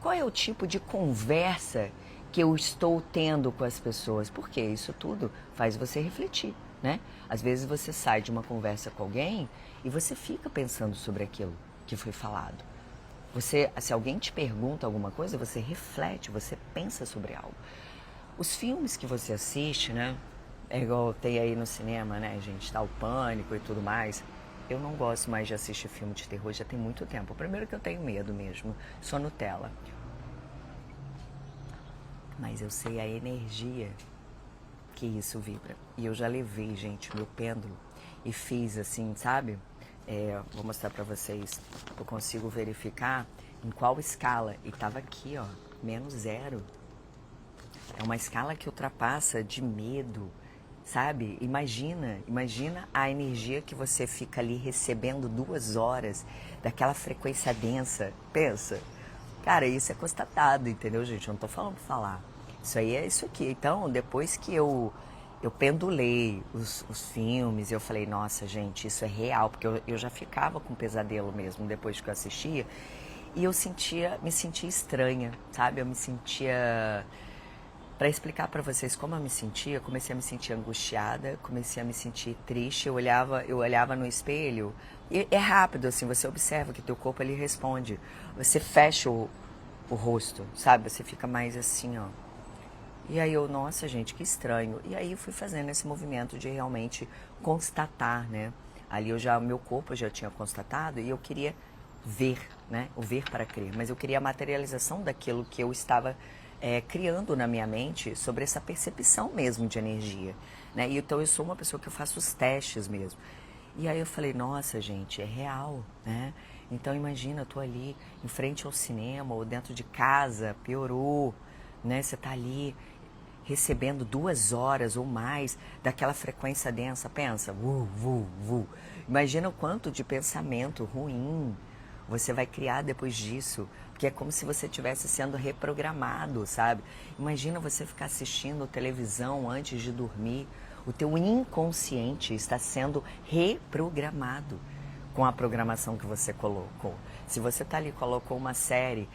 Qual é o tipo de conversa que eu estou tendo com as pessoas? Porque isso tudo faz você refletir, né? Às vezes você sai de uma conversa com alguém e você fica pensando sobre aquilo que foi falado. Se alguém te pergunta alguma coisa, você reflete, você pensa sobre algo. Os filmes que você assiste, né? É igual tem aí no cinema, né, gente? Tá o Pânico e tudo mais. eu não gosto mais de assistir filme de terror já tem muito tempo. Primeiro que eu tenho medo mesmo, sou Nutella. Mas eu sei a energia que isso vibra. E eu já levei, gente, meu pêndulo e fiz assim, sabe? Vou mostrar pra vocês. Eu consigo verificar em qual escala. E tava aqui, ó, -0. É uma escala que ultrapassa de medo, sabe? Imagina a energia que você fica ali recebendo 2 horas daquela frequência densa. Pensa. Cara, isso é constatado, entendeu, gente? Eu não tô falando pra falar. Isso aí é isso aqui. Então, depois que eu pendulei os filmes, eu falei, nossa, gente, isso é real. Porque eu já ficava com pesadelo mesmo depois que eu assistia. E eu me sentia estranha, sabe? Eu me sentia... Para explicar para vocês como eu me sentia, comecei a me sentir angustiada, comecei a me sentir triste. Eu olhava no espelho e é rápido, assim, você observa que teu corpo ele responde. Você fecha o rosto, sabe? Você fica mais assim, ó. E aí eu, nossa, gente, que estranho. E aí eu fui fazendo esse movimento de realmente constatar, né? Ali meu corpo já tinha constatado e eu queria ver, né? O ver para crer. Mas eu queria a materialização daquilo que eu estava criando na minha mente sobre essa percepção mesmo de energia, né? E então eu sou uma pessoa que eu faço os testes mesmo. E aí eu falei, nossa, gente, é real, né? Então imagina, eu tô ali em frente ao cinema ou dentro de casa, piorou, né? Você tá ali recebendo 2 horas ou mais daquela frequência densa, pensa, Imagina o quanto de pensamento ruim você vai criar depois disso, porque é como se você estivesse sendo reprogramado, sabe? Imagina você ficar assistindo televisão antes de dormir, o teu inconsciente está sendo reprogramado com a programação que você colocou. Se você está ali, colocou uma série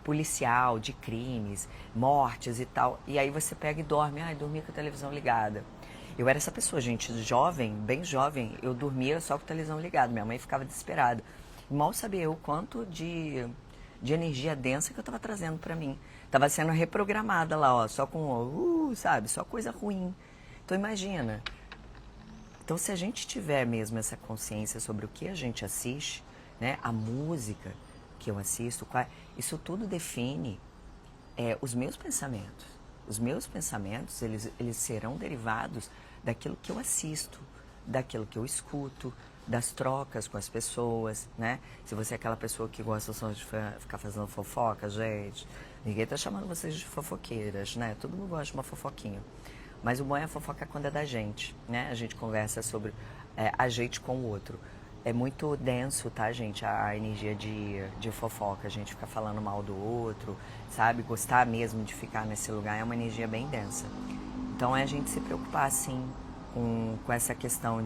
policial, de crimes, mortes e tal, e aí você pega e dorme, dormi com a televisão ligada. Eu era essa pessoa, gente, jovem, bem jovem, eu dormia só com a televisão ligada, minha mãe ficava desesperada. Mal sabia eu o quanto de energia densa que eu estava trazendo para mim. Estava sendo reprogramada lá, ó, só com, sabe, só coisa ruim. Então imagina. Então se a gente tiver mesmo essa consciência sobre o que a gente assiste, né, a música que eu assisto, isso tudo define os meus pensamentos. Os meus pensamentos, eles serão derivados daquilo que eu assisto, daquilo que eu escuto, das trocas com as pessoas, né? Se você é aquela pessoa que gosta só de ficar fazendo fofoca, gente, ninguém tá chamando vocês de fofoqueiras, né? Todo mundo gosta de uma fofoquinha. Mas o bom é a fofoca quando é da gente, né? A gente conversa sobre a gente com o outro. É muito denso, tá, gente? A energia de fofoca. A gente fica falando mal do outro, sabe? Gostar mesmo de ficar nesse lugar é uma energia bem densa. Então é a gente se preocupar, assim, com essa questão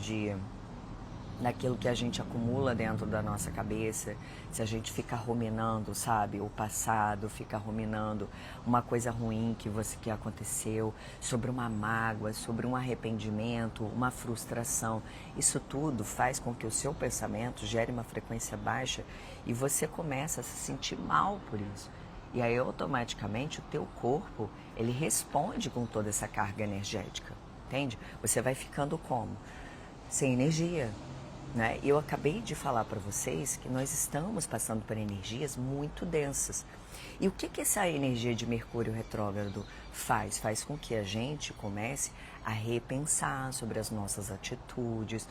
daquilo que a gente acumula dentro da nossa cabeça, se a gente fica ruminando, sabe, o passado, fica ruminando uma coisa ruim que aconteceu, sobre uma mágoa, sobre um arrependimento, uma frustração, isso tudo faz com que o seu pensamento gere uma frequência baixa e você começa a se sentir mal por isso. E aí automaticamente o teu corpo, ele responde com toda essa carga energética, entende? Você vai ficando como? Sem energia. Né? Eu acabei de falar para vocês que nós estamos passando por energias muito densas. E o que essa energia de Mercúrio retrógrado faz? Faz com que a gente comece a repensar sobre as nossas atitudes,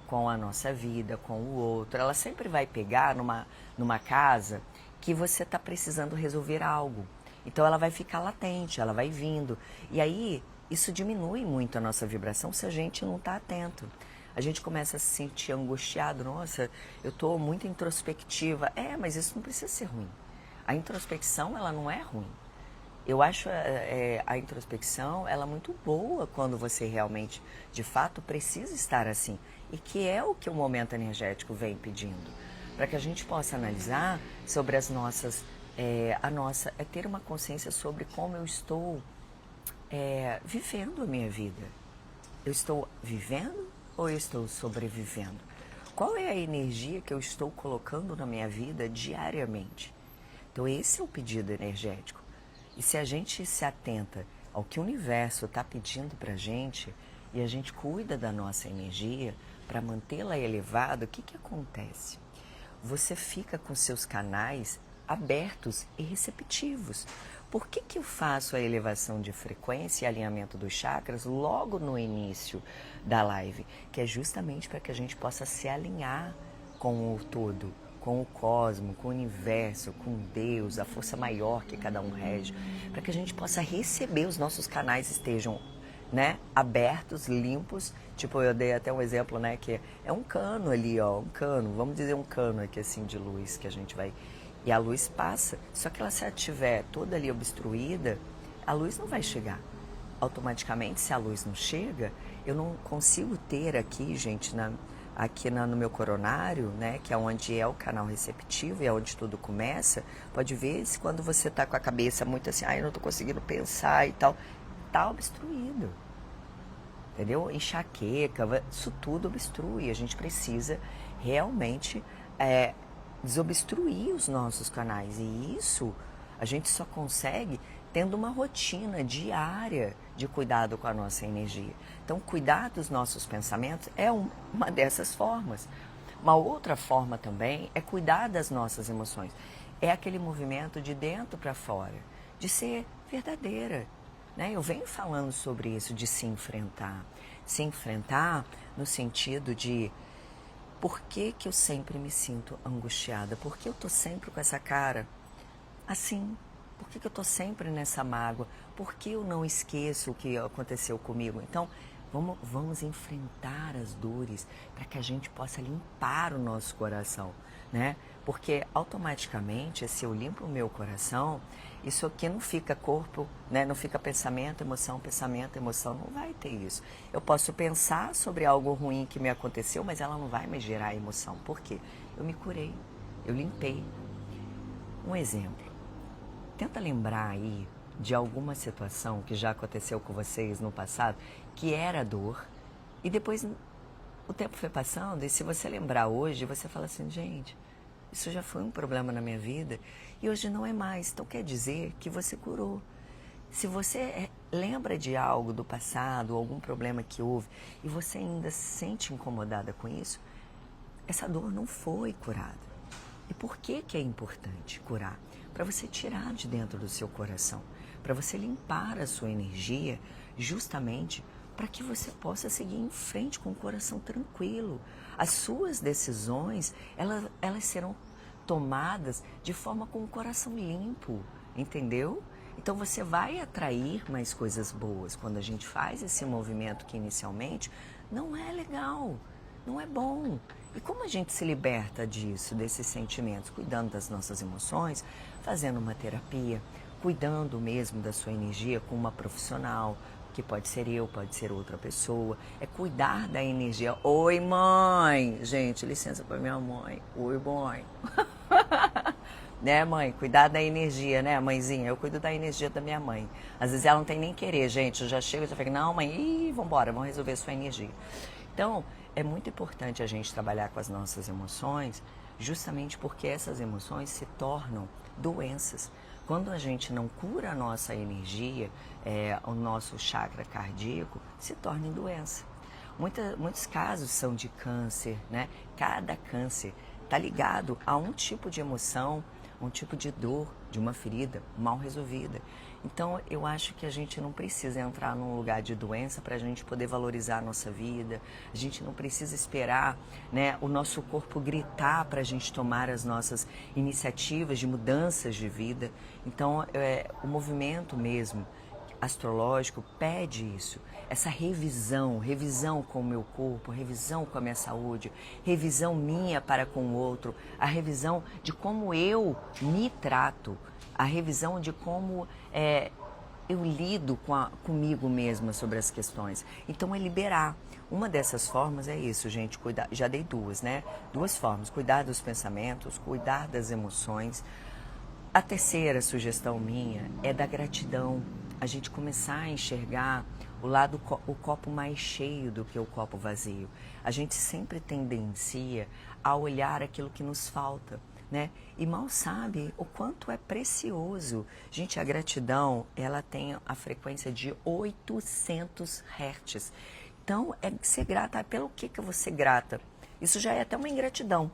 com a nossa vida, com o outro. Ela sempre vai pegar numa casa que você está precisando resolver algo. Então ela vai ficar latente, ela vai vindo. E aí isso diminui muito a nossa vibração se a gente não está atento. A gente começa a se sentir angustiado, nossa, eu estou muito introspectiva. Mas isso não precisa ser ruim. A introspecção, ela não é ruim. Eu acho a introspecção, ela muito boa quando você realmente, de fato, precisa estar assim. E que é o que o momento energético vem pedindo. Para que a gente possa analisar sobre as nossas, ter uma consciência sobre como eu estou vivendo a minha vida. Eu estou vivendo ou eu estou sobrevivendo? Qual é a energia que eu estou colocando na minha vida diariamente? Então esse é o pedido energético. E se a gente se atenta ao que o universo está pedindo para a gente e a gente cuida da nossa energia, para mantê-la elevada, o que que acontece? Você fica com seus canais abertos e receptivos. Por que que eu faço a elevação de frequência e alinhamento dos chakras logo no início da live? Que é justamente para que a gente possa se alinhar com o todo, com o cosmo, com o universo, com Deus, a força maior que cada um rege, para que a gente possa receber, os nossos canais estejam, né, abertos, limpos. Tipo, eu dei até um exemplo, né, que é um cano ali, ó, um cano, vamos dizer um cano aqui assim de luz que a gente vai, e a luz passa, só que ela, se ela estiver toda ali obstruída, a luz não vai chegar. Automaticamente, se a luz não chega, eu não consigo ter aqui, gente, no meu coronário, né, que é onde é o canal receptivo e é onde tudo começa. Pode ver se quando você tá com a cabeça muito assim, eu não tô conseguindo pensar e tal, tá obstruído. Entendeu? Enxaqueca, isso tudo obstrui. A gente precisa realmente desobstruir os nossos canais. E isso a gente só consegue tendo uma rotina diária de cuidado com a nossa energia. Então, cuidar dos nossos pensamentos é uma dessas formas. Uma outra forma também é cuidar das nossas emoções. É aquele movimento de dentro para fora, de ser verdadeira. Né? Eu venho falando sobre isso, de se enfrentar. Se enfrentar no sentido de por que que eu sempre me sinto angustiada? Por que eu estou sempre com essa cara assim? Por que que eu estou sempre nessa mágoa? Por que eu não esqueço o que aconteceu comigo? Então, vamos enfrentar as dores para que a gente possa limpar o nosso coração, né? Porque automaticamente, se eu limpo o meu coração, isso aqui não fica corpo, né? Não fica pensamento, emoção, não vai ter isso. Eu posso pensar sobre algo ruim que me aconteceu, mas ela não vai me gerar emoção. Por quê? Eu me curei, eu limpei. Um exemplo. Tenta lembrar aí de alguma situação que já aconteceu com vocês no passado, que era dor, e depois o tempo foi passando, e se você lembrar hoje, você fala assim, gente, isso já foi um problema na minha vida, e hoje não é mais. Então quer dizer que você curou. Se você lembra de algo do passado, algum problema que houve, e você ainda se sente incomodada com isso, essa dor não foi curada. E por que que é importante curar? Para você tirar de dentro do seu coração, para você limpar a sua energia, justamente para que você possa seguir em frente com o coração tranquilo. As suas decisões, elas serão tomadas de forma com o coração limpo, entendeu? Então você vai atrair mais coisas boas. Quando a gente faz esse movimento que inicialmente não é legal, não é bom. E como a gente se liberta disso, desses sentimentos? Cuidando das nossas emoções, fazendo uma terapia, cuidando mesmo da sua energia com uma profissional, que pode ser eu, pode ser outra pessoa. É cuidar da energia. Oi, mãe! Gente, licença para minha mãe. Oi, mãe. Né, mãe? Cuidar da energia, né, mãezinha? Eu cuido da energia da minha mãe. Às vezes ela não tem nem querer, gente. Eu já chego e já falo, não, mãe, vambora, vamos resolver a sua energia. Então, é muito importante a gente trabalhar com as nossas emoções, justamente porque essas emoções se tornam doenças. Quando a gente não cura a nossa energia, o nosso chakra cardíaco se torna em doença. Muitos casos são de câncer, né? Cada câncer está ligado a um tipo de emoção, um tipo de dor, de uma ferida mal resolvida. Então, eu acho que a gente não precisa entrar num lugar de doença para a gente poder valorizar a nossa vida. A gente não precisa esperar, né, o nosso corpo gritar para a gente tomar as nossas iniciativas de mudanças de vida. Então, o movimento mesmo astrológico pede isso, essa revisão com o meu corpo, revisão com a minha saúde, revisão minha para com o outro, a revisão de como eu me trato, a revisão de como eu lido comigo mesma sobre as questões. Então é liberar. Uma dessas formas é isso, gente, cuidar, já dei duas, né? Duas formas, cuidar dos pensamentos, cuidar das emoções. A terceira sugestão minha é da gratidão. A gente começar a enxergar o copo mais cheio do que o copo vazio. A gente sempre tendencia a olhar aquilo que nos falta, né? E mal sabe o quanto é precioso. Gente, a gratidão, ela tem a frequência de 800 Hz. Então, é ser grata. Pelo que eu vou ser grata? Isso já é até uma ingratidão.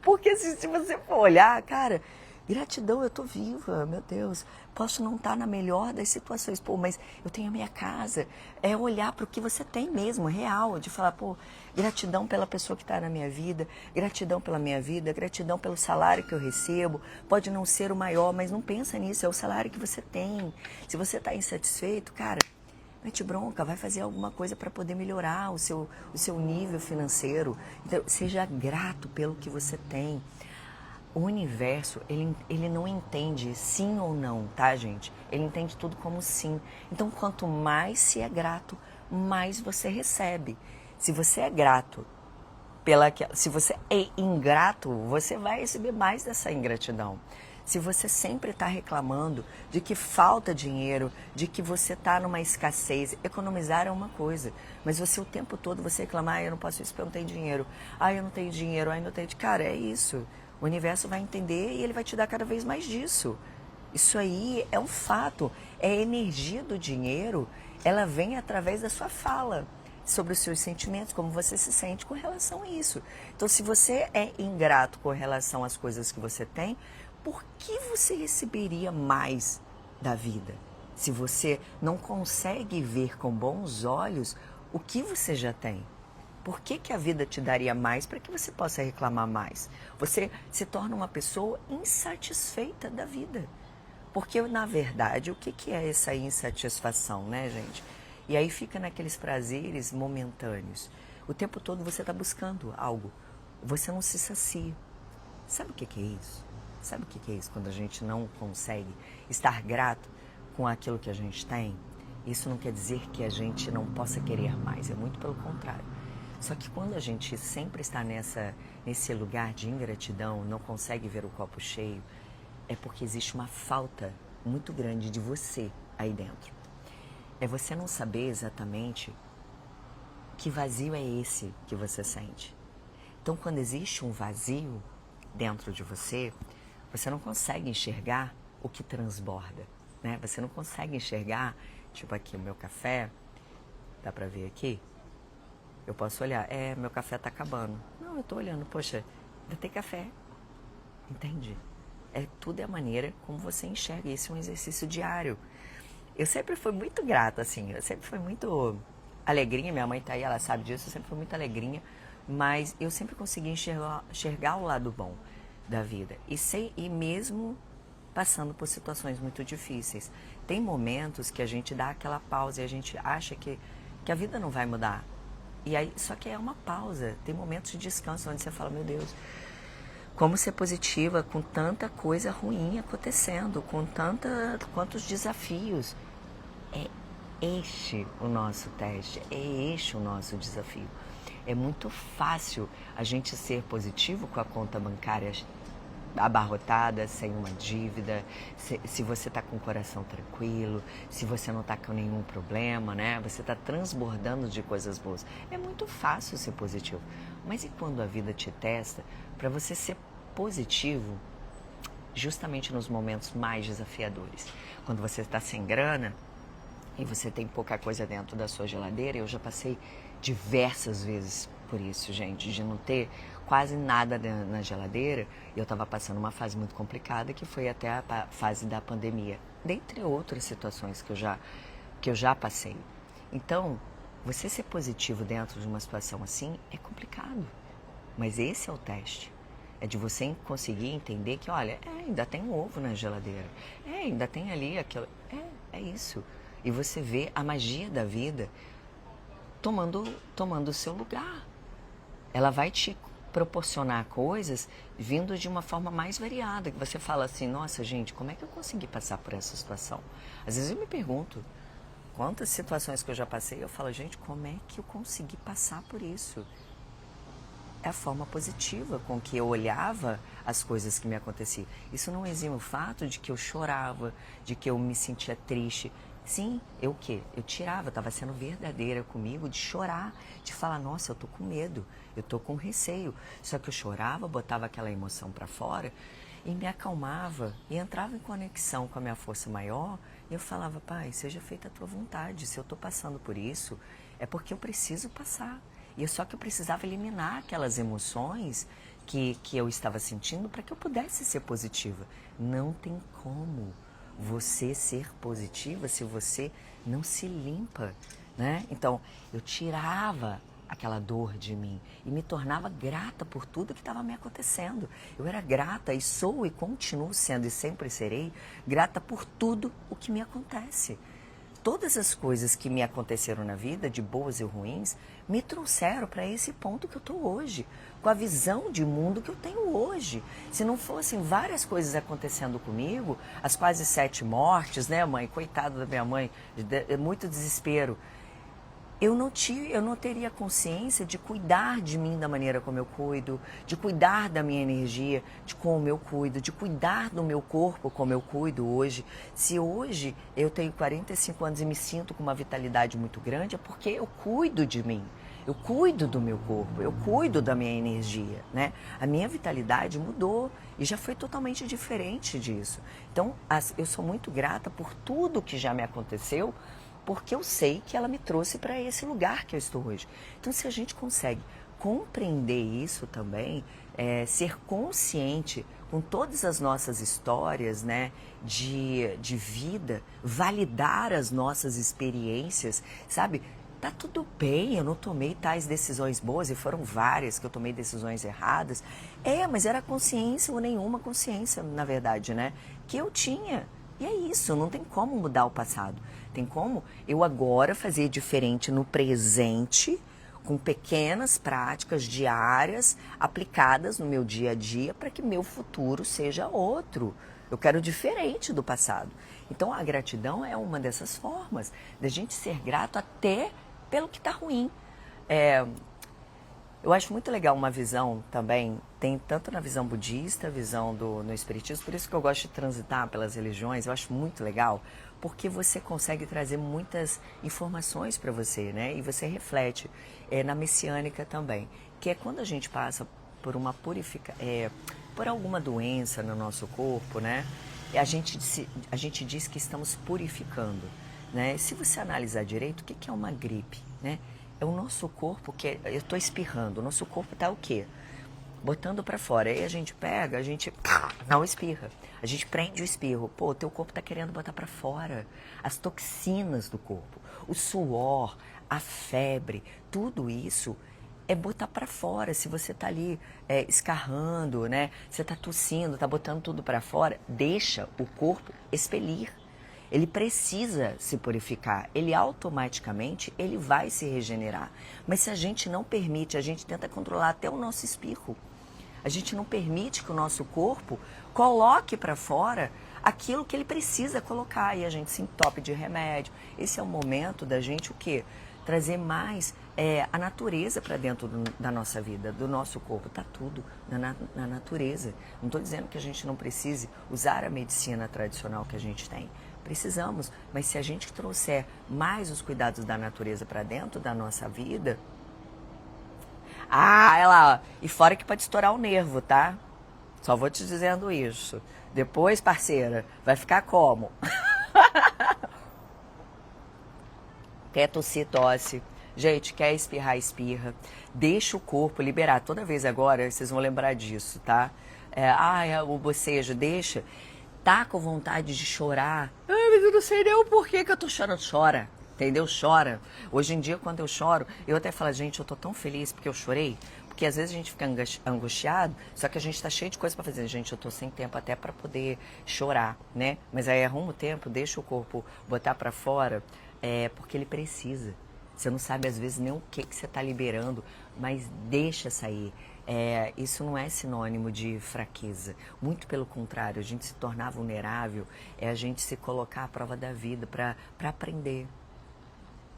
Porque se você for olhar, cara, gratidão, eu tô viva, meu Deus. Posso não estar na melhor das situações, pô, mas eu tenho a minha casa. É olhar para o que você tem mesmo, real, de falar, pô, gratidão pela pessoa que está na minha vida, gratidão pela minha vida, gratidão pelo salário que eu recebo. Pode não ser o maior, mas não pensa nisso, é o salário que você tem. Se você está insatisfeito, cara, mete bronca, vai fazer alguma coisa para poder melhorar o seu nível financeiro. Então, seja grato pelo que você tem. O universo, ele não entende sim ou não, tá, gente? Ele entende tudo como sim. Então, quanto mais se é grato, mais você recebe. Se você é grato se você é ingrato, você vai receber mais dessa ingratidão. Se você sempre está reclamando de que falta dinheiro, de que você está numa escassez, economizar é uma coisa, mas você o tempo todo você reclamar, eu não posso isso porque eu não tenho dinheiro, eu não tenho dinheiro, eu não tenho... Cara, é isso. O universo vai entender e ele vai te dar cada vez mais disso. Isso aí é um fato. É a energia do dinheiro, ela vem através da sua fala sobre os seus sentimentos, como você se sente com relação a isso. Então, se você é ingrato com relação às coisas que você tem, por que você receberia mais da vida? Se você não consegue ver com bons olhos o que você já tem. Por que a vida te daria mais para que você possa reclamar mais? Você se torna uma pessoa insatisfeita da vida. Porque, na verdade, o que é essa insatisfação, né, gente? E aí fica naqueles prazeres momentâneos. O tempo todo você está buscando algo. Você não se sacia. Sabe o que é isso? Sabe o que é isso quando a gente não consegue estar grato com aquilo que a gente tem? Isso não quer dizer que a gente não possa querer mais, é muito pelo contrário. Só que quando a gente sempre está nesse lugar de ingratidão, não consegue ver o copo cheio, é porque existe uma falta muito grande de você aí dentro. É você não saber exatamente que vazio é esse que você sente. Então, quando existe um vazio dentro de você, você não consegue enxergar o que transborda, né? Você não consegue enxergar, tipo aqui o meu café, dá pra ver aqui? Eu posso olhar, meu café tá acabando. Não, eu tô olhando, poxa, ainda tem café, entende? Tudo é a maneira como você enxerga, isso é um exercício diário. Eu sempre fui muito grata, assim, eu sempre fui muito alegrinha, minha mãe tá aí, ela sabe disso, eu sempre fui muito alegrinha, mas eu sempre consegui enxergar o lado bom da vida. E mesmo passando por situações muito difíceis. Tem momentos que a gente dá aquela pausa e a gente acha que a vida não vai mudar. E aí, só que é uma pausa, tem momentos de descanso onde você fala, meu Deus, como ser positiva com tanta coisa ruim acontecendo, com quantos desafios. É este o nosso teste, é este o nosso desafio. É muito fácil a gente ser positivo com a conta bancária abarrotada, sem uma dívida, se você está com o coração tranquilo, se você não está com nenhum problema, né? Você está transbordando de coisas boas. É muito fácil ser positivo. Mas e quando a vida te testa para você ser positivo justamente nos momentos mais desafiadores? Quando você está sem grana e você tem pouca coisa dentro da sua geladeira, eu já passei diversas vezes por isso, gente, de não ter quase nada na geladeira. Eu estava passando uma fase muito complicada, que foi até a fase da pandemia, dentre outras situações que eu já passei. Então, você ser positivo dentro de uma situação assim é complicado, mas esse é o teste. É de você conseguir entender que, olha, ainda tem um ovo na geladeira, ainda tem ali aquilo, é isso. E você vê a magia da vida tomando o seu lugar. Ela vai te proporcionar coisas vindo de uma forma mais variada, que você fala assim, nossa, gente, como é que eu consegui passar por essa situação? Às vezes eu me pergunto, quantas situações que eu já passei, eu falo, gente, como é que eu consegui passar por isso? É a forma positiva com que eu olhava as coisas que me aconteciam. Isso não exime o fato de que eu chorava, de que eu me sentia triste. Sim, eu o quê? Eu tirava, estava sendo verdadeira comigo de chorar, de falar, nossa, eu tô com medo, eu tô com receio. Só que eu chorava, botava aquela emoção para fora e me acalmava e entrava em conexão com a minha força maior, E eu falava, pai, seja feita a tua vontade. Se eu estou passando por isso, é porque eu preciso passar. E só que eu precisava eliminar aquelas emoções que eu estava sentindo para que eu pudesse ser positiva. Não tem como você ser positiva se você não se limpa, né? Então, eu tirava aquela dor de mim e me tornava grata por tudo que estava me acontecendo. Eu era grata e sou e continuo sendo e sempre serei grata por tudo o que me acontece. Todas as coisas que me aconteceram na vida, de boas e ruins, me trouxeram para esse ponto que eu estou hoje, com a visão de mundo que eu tenho hoje. Se não fossem várias coisas acontecendo comigo, as quase 7 mortes, né, mãe? Coitada da minha mãe, muito desespero. Eu não teria consciência de cuidar de mim da maneira como eu cuido, de cuidar da minha energia, de como eu cuido, de cuidar do meu corpo como eu cuido hoje. Se hoje eu tenho 45 anos e me sinto com uma vitalidade muito grande, é porque eu cuido de mim, eu cuido do meu corpo, eu cuido da minha energia, né? A minha vitalidade mudou e já foi totalmente diferente disso. Então, eu sou muito grata por tudo que já me aconteceu, porque eu sei que ela me trouxe para esse lugar que eu estou hoje. Então, se a gente consegue compreender isso também, ser consciente com todas as nossas histórias, né, de vida, validar as nossas experiências, sabe? Tá tudo bem, eu não tomei tais decisões boas, e foram várias que eu tomei decisões erradas. Mas era consciência ou nenhuma consciência, na verdade, né, que eu tinha. E é isso, não tem como mudar o passado. Tem como eu agora fazer diferente no presente, com pequenas práticas diárias aplicadas no meu dia a dia para que meu futuro seja outro. Eu quero diferente do passado. Então a gratidão é uma dessas formas da gente ser grato até pelo que está ruim. Eu acho muito legal uma visão também, tem tanto na visão budista, visão no espiritismo, por isso que eu gosto de transitar pelas religiões, eu acho muito legal, porque você consegue trazer muitas informações para você, né? E você reflete na messiânica também, que é quando a gente passa por uma por alguma doença no nosso corpo, né? A gente diz que estamos purificando, né? Se você analisar direito, o que é uma gripe, né? É o nosso corpo que eu estou espirrando. O nosso corpo está o quê? Botando para fora. Aí a gente pega, a gente não espirra. A gente prende o espirro. Pô, teu corpo está querendo botar para fora as toxinas do corpo. O suor, a febre, tudo isso é botar para fora. Se você está ali escarrando, né? Você está tossindo, está botando tudo para fora, deixa o corpo expelir. Ele precisa se purificar, ele automaticamente ele vai se regenerar. Mas se a gente não permite, a gente tenta controlar até o nosso espirro. A gente não permite que o nosso corpo coloque para fora aquilo que ele precisa colocar. E a gente se entope de remédio. Esse é o momento da gente o quê? Trazer mais a natureza para dentro da nossa vida, do nosso corpo. Está tudo na natureza. Não estou dizendo que a gente não precise usar a medicina tradicional que a gente tem. Precisamos, mas se a gente trouxer mais os cuidados da natureza para dentro da nossa vida... ela... E fora que pode estourar o nervo, tá? Só vou te dizendo isso. Depois, parceira, vai ficar como? Quer tossir, tosse. Gente, quer espirrar, espirra. Deixa o corpo liberar. Toda vez agora, vocês vão lembrar disso, tá? O bocejo, deixa... Tá com vontade de chorar. Mas eu não sei nem o porquê que eu tô chorando. Chora, entendeu? Chora. Hoje em dia, quando eu choro, eu até falo, gente, eu tô tão feliz porque eu chorei. Porque às vezes a gente fica angustiado, só que a gente tá cheio de coisa pra fazer. Gente, eu tô sem tempo até pra poder chorar, né? Mas aí arruma o tempo, deixa o corpo botar pra fora, porque ele precisa. Você não sabe às vezes nem o que você tá liberando, mas deixa sair. Isso não é sinônimo de fraqueza. Muito pelo contrário, a gente se tornar vulnerável, a gente se colocar à prova da vida para aprender.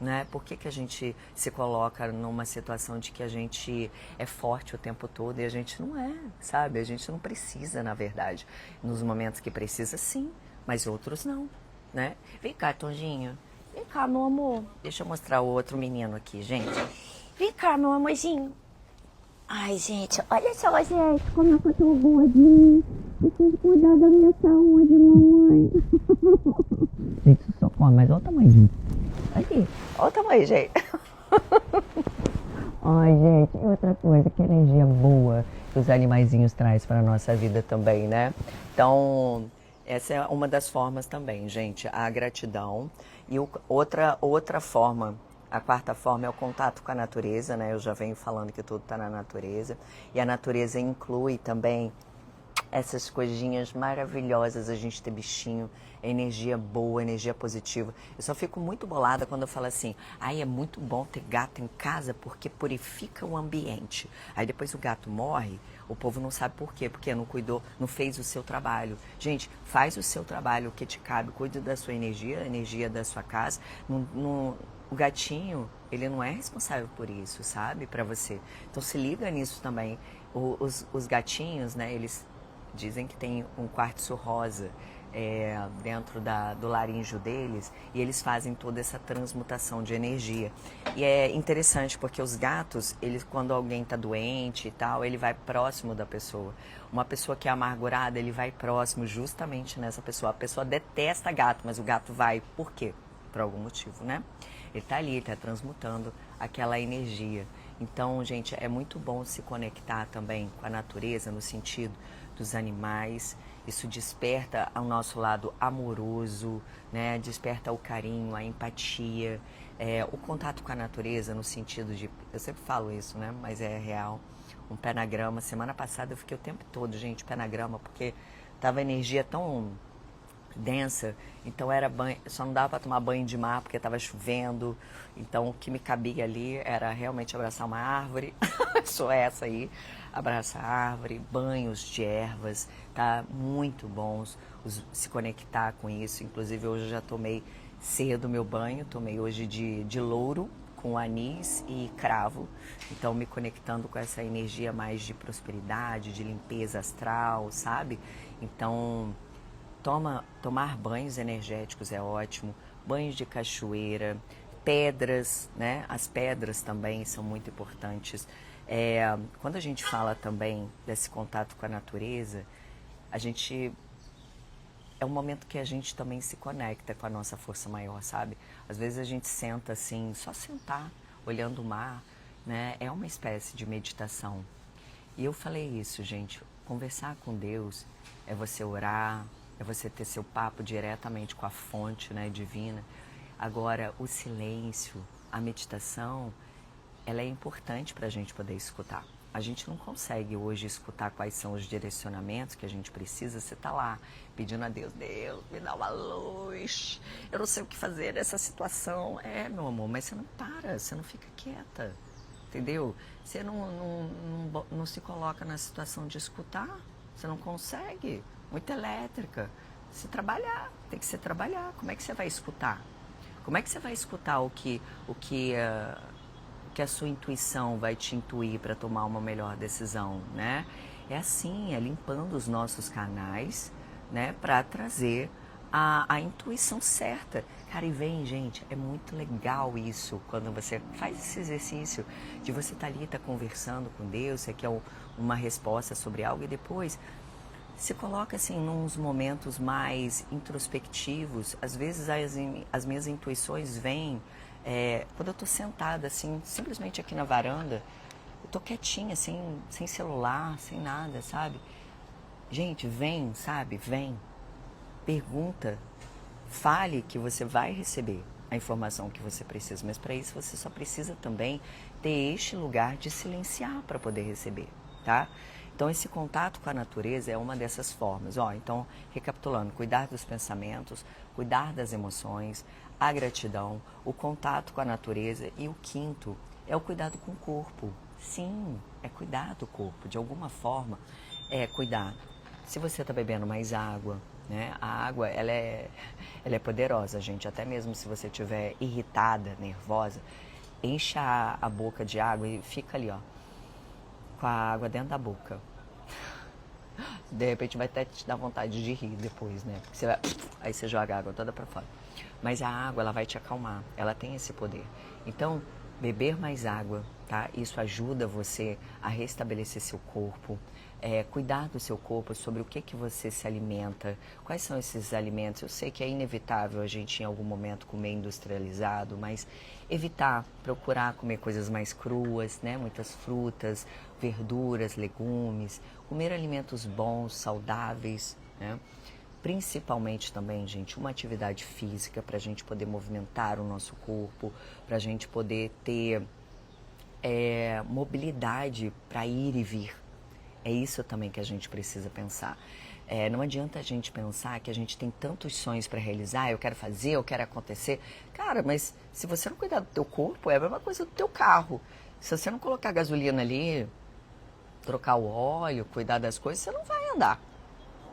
Né? Por que a gente se coloca numa situação de que a gente é forte o tempo todo e a gente não é, sabe? A gente não precisa, na verdade. Nos momentos que precisa, sim, mas outros não. Né? Vem cá, Tonjinho. Vem cá, meu amor. Deixa eu mostrar o outro menino aqui, gente. Vem cá, meu amorzinho. Ai, gente, olha só, gente, como eu tô gordinho. Preciso cuidar da minha saúde, mamãe. Gente, só come, mas olha o tamanho. Aqui, olha o tamanho, gente. Ai, gente, e outra coisa, que energia boa que os animaizinhos trazem para a nossa vida também, né? Então, essa é uma das formas também, gente, a gratidão. E outra forma, a quarta forma é o contato com a natureza, né? Eu já venho falando que tudo está na natureza. E a natureza inclui também essas coisinhas maravilhosas, a gente ter bichinho, energia boa, energia positiva. Eu só fico muito bolada quando eu falo assim, ai, é muito bom ter gato em casa porque purifica o ambiente. Aí depois o gato morre, o povo não sabe por quê, porque não cuidou, não fez o seu trabalho. Gente, faz o seu trabalho, o que te cabe, cuide da sua energia, a energia da sua casa. O gatinho, ele não é responsável por isso, sabe, para você. Então se liga nisso também. Os gatinhos, né, eles dizem que tem um quartzo rosa dentro do laríngeo deles e eles fazem toda essa transmutação de energia. E é interessante porque os gatos, eles, quando alguém está doente e tal, ele vai próximo da pessoa. Uma pessoa que é amargurada, ele vai próximo justamente nessa pessoa. A pessoa detesta gato, mas o gato vai. Por quê? Por algum motivo, né? Ele está ali, está transmutando aquela energia. Então, gente, é muito bom se conectar também com a natureza no sentido dos animais. Isso desperta ao nosso lado amoroso, né? Desperta o carinho, a empatia, o contato com a natureza no sentido de, eu sempre falo isso, né? Mas é real. Um pé na grama. Semana passada eu fiquei o tempo todo, gente, pé na grama, porque tava energia tão densa, então era banho, só não dava para tomar banho de mar porque estava chovendo, então o que me cabia ali era realmente abraçar uma árvore, sou essa aí, abraçar a árvore, banhos de ervas, tá muito bons, se conectar com isso. Inclusive hoje eu já tomei cedo meu banho, tomei hoje de louro com anis e cravo, então me conectando com essa energia mais de prosperidade, de limpeza astral, sabe? Então tomar banhos energéticos é ótimo, banhos de cachoeira, pedras, né? As pedras também são muito importantes. Quando a gente fala também desse contato com a natureza, é um momento que a gente também se conecta com a nossa força maior, sabe? Às vezes a gente senta assim, só sentar, olhando o mar, né? É uma espécie de meditação. E eu falei isso, gente, conversar com Deus é você orar, é você ter seu papo diretamente com a fonte, né, divina. Agora, o silêncio, a meditação, ela é importante para a gente poder escutar. A gente não consegue hoje escutar quais são os direcionamentos que a gente precisa. Você está lá pedindo a Deus, Deus, me dá uma luz, eu não sei o que fazer nessa situação. Meu amor, mas você não para, você não fica quieta, entendeu? Você não se coloca na situação de escutar, você não consegue. Muito elétrica. Se trabalhar, tem que se trabalhar. Como é que você vai escutar? Como é que você vai escutar o que a sua intuição vai te intuir para tomar uma melhor decisão, né? É assim, é limpando os nossos canais, né, para trazer a intuição certa. Cara, e vem, gente, é muito legal isso, quando você faz esse exercício de você estar ali, estar conversando com Deus, você quer uma resposta sobre algo e depois se coloca assim nos momentos mais introspectivos. Às vezes as minhas intuições vêm quando eu estou sentada assim, simplesmente aqui na varanda, eu estou quietinha, sem celular, sem nada, sabe? Gente, vem, sabe? Vem, pergunta, fale que você vai receber a informação que você precisa, mas para isso você só precisa também ter este lugar de silenciar para poder receber, tá? Então, esse contato com a natureza é uma dessas formas. Então, recapitulando, cuidar dos pensamentos, cuidar das emoções, a gratidão, o contato com a natureza e o quinto é o cuidado com o corpo. Sim, é cuidar do corpo. De alguma forma, é cuidar. Se você está bebendo mais água, né? A água, ela é poderosa, gente. Até mesmo se você estiver irritada, nervosa, encha a boca de água e fica ali, com a água dentro da boca. De repente vai até te dar vontade de rir depois, né? Porque aí você joga a água toda para fora. Mas a água, ela vai te acalmar. Ela tem esse poder. Então, beber mais água, tá? Isso ajuda você a restabelecer seu corpo, cuidar do seu corpo, sobre o que você se alimenta, quais são esses alimentos. Eu sei que é inevitável a gente em algum momento comer industrializado, mas evitar, procurar comer coisas mais cruas, né? Muitas frutas, verduras, legumes, comer alimentos bons, saudáveis, né? Principalmente também, gente, uma atividade física para a gente poder movimentar o nosso corpo, para a gente poder ter mobilidade para ir e vir. É isso também que a gente precisa pensar. Não adianta a gente pensar que a gente tem tantos sonhos para realizar, eu quero fazer, eu quero acontecer. Cara, mas se você não cuidar do teu corpo, é a mesma coisa do teu carro. Se você não colocar gasolina ali, trocar o óleo, cuidar das coisas, você não vai andar.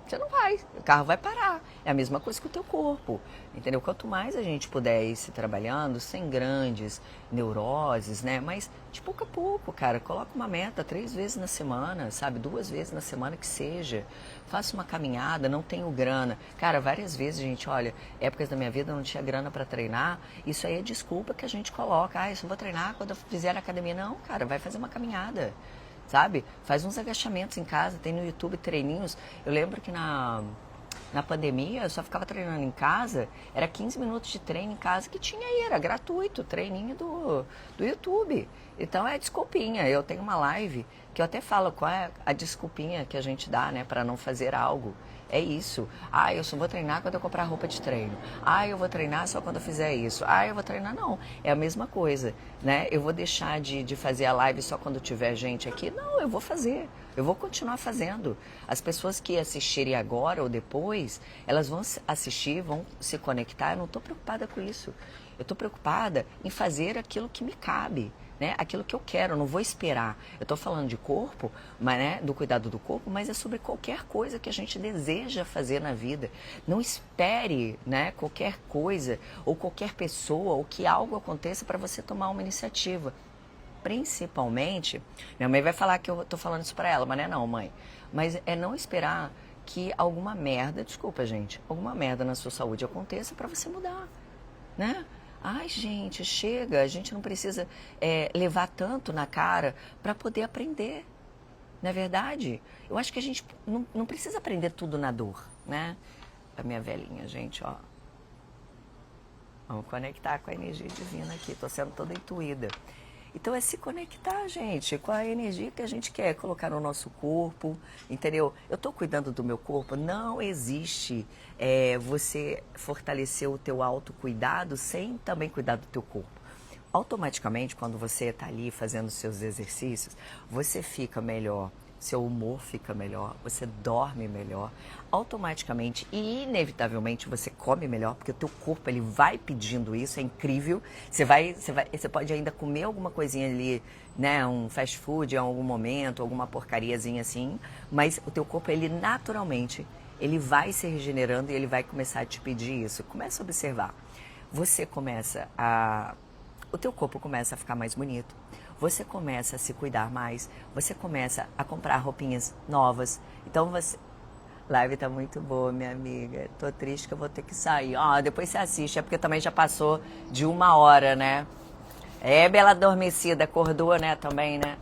Você não vai, o carro vai parar. É a mesma coisa que o teu corpo, entendeu? Quanto mais a gente puder ir se trabalhando, sem grandes neuroses, né? Mas de pouco a pouco, cara, coloca uma meta 3 vezes na semana, sabe? 2 vezes na semana que seja. Faça uma caminhada, não tenho grana. Cara, várias vezes, gente, olha, épocas da minha vida eu não tinha grana para treinar. Isso aí é desculpa que a gente coloca. Eu só vou treinar quando eu fizer na academia. Não, cara, vai fazer uma caminhada. Sabe? Faz uns agachamentos em casa, tem no YouTube treininhos. Eu lembro que na pandemia eu só ficava treinando em casa, era 15 minutos de treino em casa que tinha aí, era gratuito, treininho do YouTube. Então é desculpinha. Eu tenho uma live que eu até falo qual é a desculpinha que a gente dá, né, para não fazer algo. É isso. Eu só vou treinar quando eu comprar roupa de treino. Eu vou treinar só quando eu fizer isso. Eu vou treinar, não. É a mesma coisa, né? Eu vou deixar de fazer a live só quando tiver gente aqui? Não, eu vou fazer. Eu vou continuar fazendo. As pessoas que assistirem agora ou depois, elas vão assistir, vão se conectar. Eu não estou preocupada com isso. Eu estou preocupada em fazer aquilo que me cabe. Né? Aquilo que eu quero, eu não vou esperar. Eu estou falando de corpo, mas, né, do cuidado do corpo, mas é sobre qualquer coisa que a gente deseja fazer na vida. Não espere, né, qualquer coisa ou qualquer pessoa ou que algo aconteça para você tomar uma iniciativa. Principalmente, minha mãe vai falar que eu estou falando isso para ela, mas não é não, mãe. Mas é não esperar que alguma merda, desculpa gente, alguma merda na sua saúde aconteça para você mudar, né? Gente, chega, a gente não precisa levar tanto na cara para poder aprender, não é verdade? Eu acho que a gente não precisa aprender tudo na dor, né? A minha velhinha, gente, ó. Vamos conectar com a energia divina aqui, tô sendo toda intuída. Então é se conectar, gente, com a energia que a gente quer colocar no nosso corpo, entendeu? Eu estou cuidando do meu corpo, não existe você fortalecer o teu autocuidado sem também cuidar do teu corpo. Automaticamente, quando você está ali fazendo seus exercícios, você fica melhor, seu humor fica melhor, você dorme melhor, automaticamente e inevitavelmente você come melhor, porque o teu corpo ele vai pedindo isso, é incrível. Você pode ainda comer alguma coisinha ali, né, um fast food em algum momento, alguma porcariazinha assim, mas o teu corpo ele naturalmente ele vai se regenerando e ele vai começar a te pedir isso. Começa a observar. O teu corpo começa a ficar mais bonito. Você começa a se cuidar mais, você começa a comprar roupinhas novas. Então você... Live tá muito boa, minha amiga. Tô triste que eu vou ter que sair. Depois você assiste, é porque também já passou de 1 hora, né? Bela adormecida, acordou, né, também, né?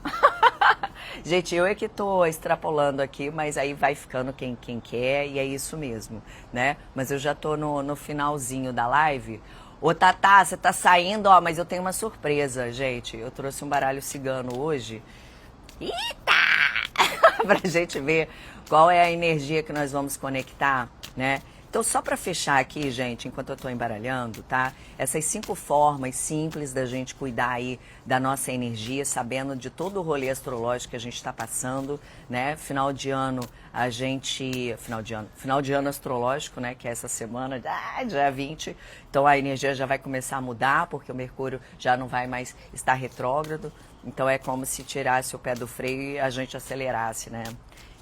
Gente, eu é que tô extrapolando aqui, mas aí vai ficando quem quer e é isso mesmo, né? Mas eu já tô no finalzinho da live. Ô, Tatá, você tá saindo, mas eu tenho uma surpresa, gente. Eu trouxe um baralho cigano hoje. Eita! Pra gente ver qual é a energia que nós vamos conectar, né? Então, só para fechar aqui, gente, enquanto eu estou embaralhando, tá? Essas 5 formas simples da gente cuidar aí da nossa energia, sabendo de todo o rolê astrológico que a gente está passando, né? Final de ano astrológico, né? Que é essa semana, dia 20. Então, a energia já vai começar a mudar, porque o Mercúrio já não vai mais estar retrógrado. Então, é como se tirasse o pé do freio e a gente acelerasse, né?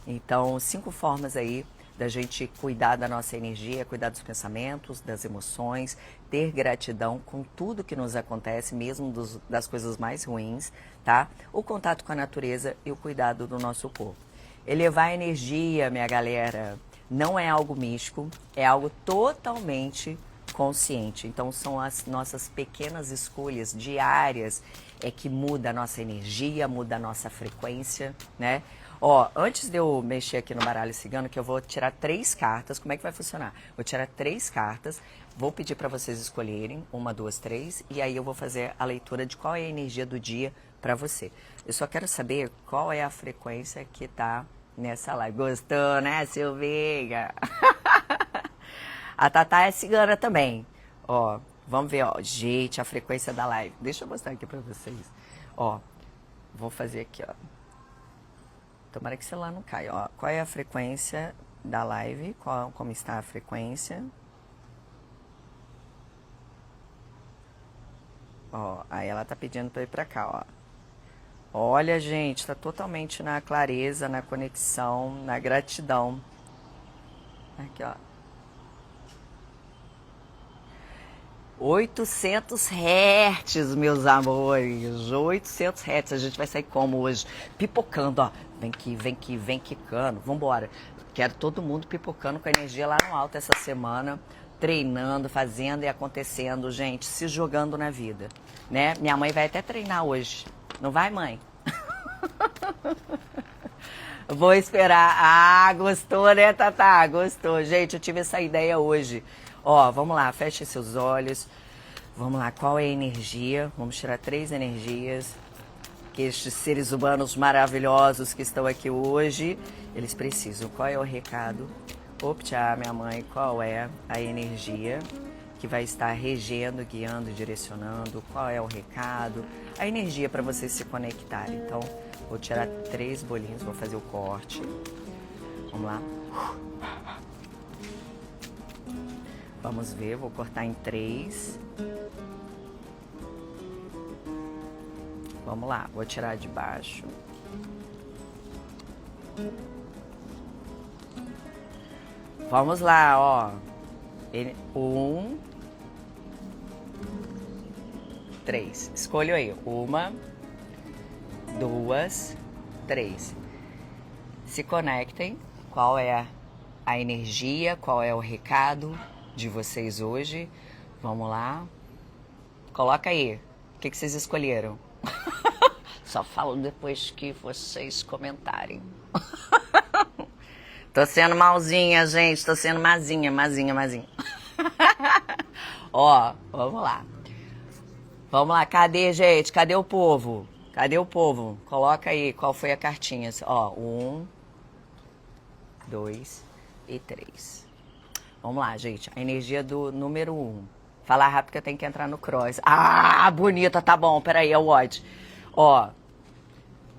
Então, 5 formas aí da gente cuidar da nossa energia, cuidar dos pensamentos, das emoções, ter gratidão com tudo que nos acontece, mesmo das coisas mais ruins, tá? O contato com a natureza e o cuidado do nosso corpo. Elevar a energia, minha galera, não é algo místico, é algo totalmente consciente. Então são as nossas pequenas escolhas diárias que muda a nossa energia, muda a nossa frequência, né? Ó, antes de eu mexer aqui no baralho cigano, que eu vou tirar 3 cartas, como é que vai funcionar? Vou tirar 3 cartas, vou pedir para vocês escolherem 1, 2, 3, e aí eu vou fazer a leitura de qual é a energia do dia para você. Eu só quero saber qual é a frequência que tá nessa live. Gostou, né, Silvinha? A Tatá é cigana também. Ó, vamos ver, ó. Gente, a frequência da live. Deixa eu mostrar aqui para vocês. Ó, vou fazer aqui, ó. Tomara que o celular não caia, ó. Qual é a frequência da live? Como está a frequência? Ó, aí ela tá pedindo para ir para cá, ó. Olha, gente, tá totalmente na clareza, na conexão, na gratidão. Aqui, ó. 800 Hz, meus amores. 800 Hz. A gente vai sair como hoje? Pipocando, ó. Vem que, vem que, vem quicando. Vambora. Quero todo mundo pipocando com a energia lá no alto essa semana. Treinando, fazendo e acontecendo, gente. Se jogando na vida, né? Minha mãe vai até treinar hoje. Não vai, mãe? Vou esperar. Ah, gostou, né, Tatá? Gostou. Gente, eu tive essa ideia hoje. Ó, vamos lá, feche seus olhos. Vamos lá, qual é a energia? Vamos tirar 3 energias que estes seres humanos maravilhosos que estão aqui hoje, eles precisam. Qual é o recado? Optá, minha mãe, qual é a energia que vai estar regendo, guiando, direcionando? Qual é o recado? A energia para vocês se conectarem. Então, vou tirar 3 bolinhos, vou fazer o corte. Vamos lá. Vamos ver, vou cortar em 3. Vamos lá, vou tirar de baixo. Vamos lá, ó. 1, 3. Escolha aí. 1, 2, 3. Se conectem. Qual é a energia? Qual é o recado de vocês hoje? Vamos lá. Coloca aí. O que vocês escolheram? Só falo depois que vocês comentarem. Tô sendo malzinha, gente. Tô sendo mazinha. Ó, vamos lá. Vamos lá. Cadê, gente? Cadê o povo? Cadê o povo? Coloca aí qual foi a cartinha. Ó, 1, 2 e 3. Vamos lá, gente. A energia do número 1. Falar rápido que eu tenho que entrar no cross. Ah, bonita, tá bom. Peraí, é o Odd. Ó,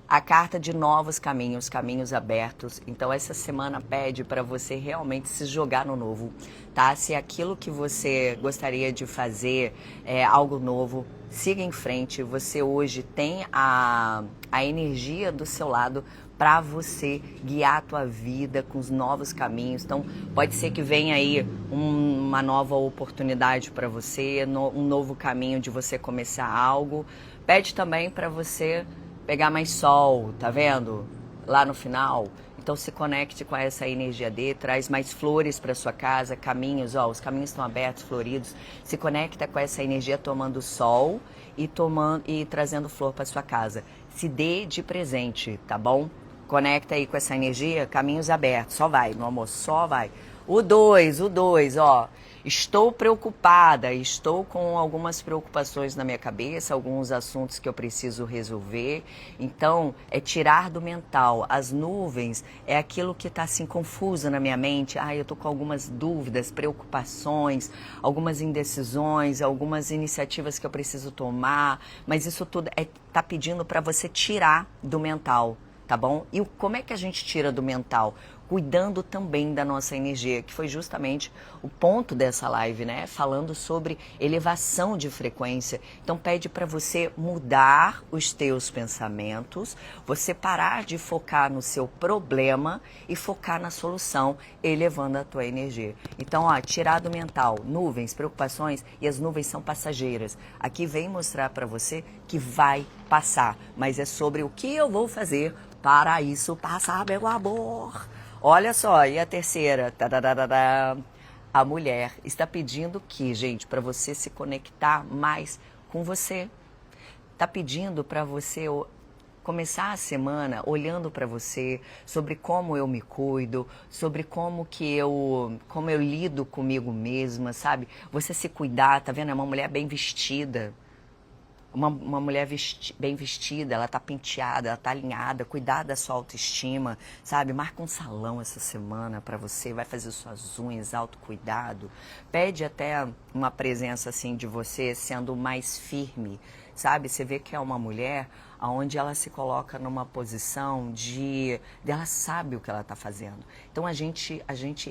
a carta de novos caminhos, caminhos abertos. Então, essa semana pede para você realmente se jogar no novo, tá? Se aquilo que você gostaria de fazer é algo novo, siga em frente. Você hoje tem a energia do seu lado para você guiar a tua vida com os novos caminhos. Então, pode ser que venha aí uma nova oportunidade para você, um novo caminho de você começar algo. Pede também para você pegar mais sol, tá vendo? Lá no final. Então se conecte com essa energia D, traz mais flores para sua casa, caminhos, ó, os caminhos estão abertos, floridos. Se conecta com essa energia tomando sol e trazendo flor para sua casa. Se dê de presente, tá bom? Conecta aí com essa energia, caminhos abertos. Só vai, meu amor, só vai. O 2, ó. Estou preocupada, estou com algumas preocupações na minha cabeça, alguns assuntos que eu preciso resolver. Então, é tirar do mental. As nuvens é aquilo que está assim confuso na minha mente. Eu estou com algumas dúvidas, preocupações, algumas indecisões, algumas iniciativas que eu preciso tomar. Mas isso tudo está pedindo para você tirar do mental, tá bom? E como é que a gente tira do mental? Cuidando também da nossa energia, que foi justamente o ponto dessa live, né? Falando sobre elevação de frequência. Então pede para você mudar os teus pensamentos, você parar de focar no seu problema e focar na solução, elevando a tua energia. Então, ó, tirar do mental, nuvens, preocupações, e as nuvens são passageiras. Aqui vem mostrar para você que vai passar, mas é sobre o que eu vou fazer para isso passar, meu amor. Olha só, e a terceira? Tadadadada. a mulher está pedindo que, gente, para você se conectar mais com você. Está pedindo para você começar a semana olhando para você, sobre como eu me cuido, sobre como eu lido comigo mesma, sabe? Você se cuidar, tá vendo? É uma mulher bem vestida. Uma mulher bem vestida, ela tá penteada, ela tá alinhada, cuidar da sua autoestima, sabe? Marca um salão essa semana pra você, vai fazer suas unhas, autocuidado. Pede até uma presença assim de você sendo mais firme, sabe? Você vê que é uma mulher onde ela se coloca numa posição ela sabe o que ela está fazendo. Então a gente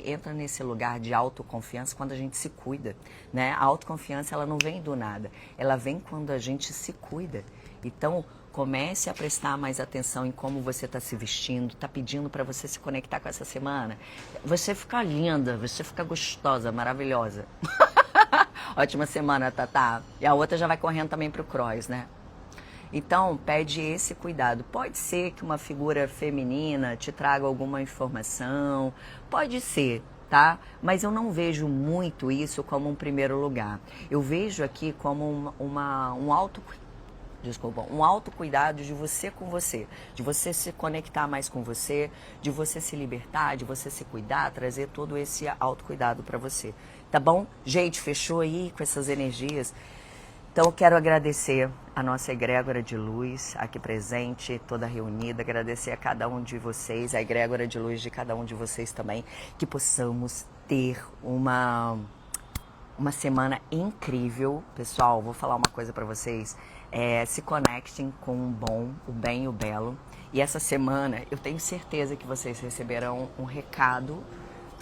entra nesse lugar de autoconfiança quando a gente se cuida, né? A autoconfiança, ela não vem do nada, ela vem quando a gente se cuida. Então comece a prestar mais atenção em como você está se vestindo, está pedindo para você se conectar com essa semana. Você fica linda, você fica gostosa, maravilhosa. Ótima semana, Tatá. E a outra já vai correndo também pro cross, né? Então, pede esse cuidado. Pode ser que uma figura feminina te traga alguma informação, pode ser, tá? Mas eu não vejo muito isso como um primeiro lugar. Eu vejo aqui como um autocuidado de você com você, de você se conectar mais com você, de você se libertar, de você se cuidar, trazer todo esse autocuidado para você. Tá bom? Gente, fechou aí com essas energias? Então, eu quero agradecer a nossa egrégora de luz aqui presente, toda reunida, agradecer a cada um de vocês, a egrégora de luz de cada um de vocês também, que possamos ter uma semana incrível. Pessoal, vou falar uma coisa para vocês, se conectem com o bom, o bem e o belo. E essa semana, eu tenho certeza que vocês receberão um recado,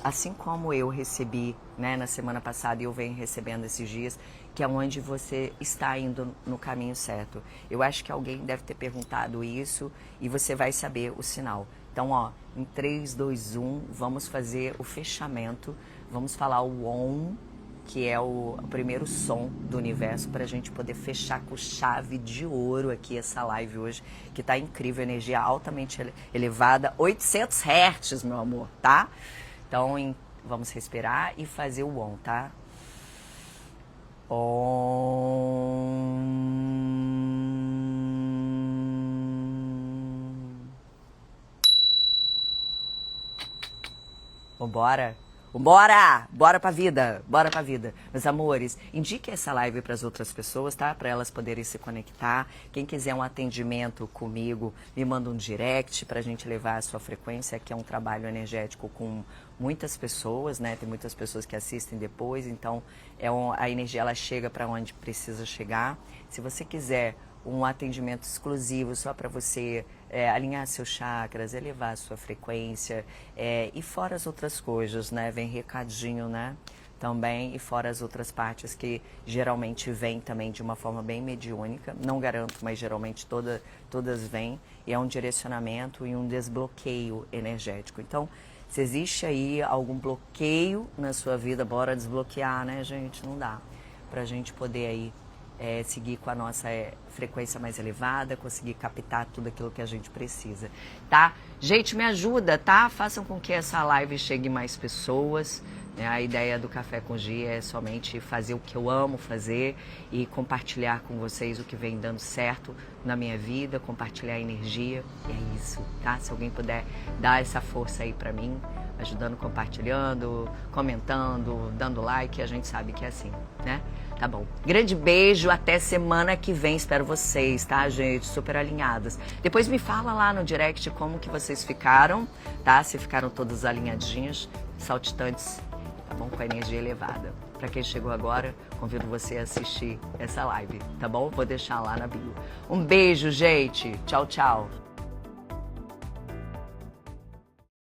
assim como eu recebi, né, na semana passada e eu venho recebendo esses dias, que é onde você está indo no caminho certo. Eu acho que alguém deve ter perguntado isso e você vai saber o sinal. Então, ó, em 3, 2, 1, vamos fazer o fechamento, vamos falar o OM, que é o primeiro som do universo, para a gente poder fechar com chave de ouro aqui essa live hoje, que tá incrível, energia altamente elevada, 800 Hz, meu amor, tá? Então, vamos respirar e fazer o OM, tá? Vambora? Vambora! Bora pra vida! Bora pra vida! Meus amores, indique essa live para as outras pessoas, tá? Para elas poderem se conectar. Quem quiser um atendimento comigo, me manda um direct pra gente levar a sua frequência, que é um trabalho energético com muitas pessoas, né? Tem muitas pessoas que assistem depois, então a energia ela chega para onde precisa chegar. Se você quiser um atendimento exclusivo só para você alinhar seus chakras, elevar a sua frequência e fora as outras coisas, né? Vem recadinho, né? Também, e fora as outras partes que geralmente vêm também de uma forma bem mediúnica, não garanto, mas geralmente todas vêm, e é um direcionamento e um desbloqueio energético. Então, se existe aí algum bloqueio na sua vida, bora desbloquear, né, gente? Não dá pra gente poder aí seguir com a nossa frequência mais elevada, conseguir captar tudo aquilo que a gente precisa, tá? Gente, me ajuda, tá? Façam com que essa live chegue mais pessoas. A ideia do Café com Gia é somente fazer o que eu amo fazer e compartilhar com vocês o que vem dando certo na minha vida, compartilhar energia, e é isso, tá? Se alguém puder dar essa força aí pra mim, ajudando, compartilhando, comentando, dando like, a gente sabe que é assim, né? Tá bom. Grande beijo, até semana que vem, espero vocês, tá, gente? Super alinhadas. Depois me fala lá no direct como que vocês ficaram, tá? Se ficaram todas alinhadinhas, saltitantes, tá bom? Com a energia elevada. Pra quem chegou agora, convido você a assistir essa live, tá bom? Vou deixar lá na bio. Um beijo, gente. Tchau, tchau.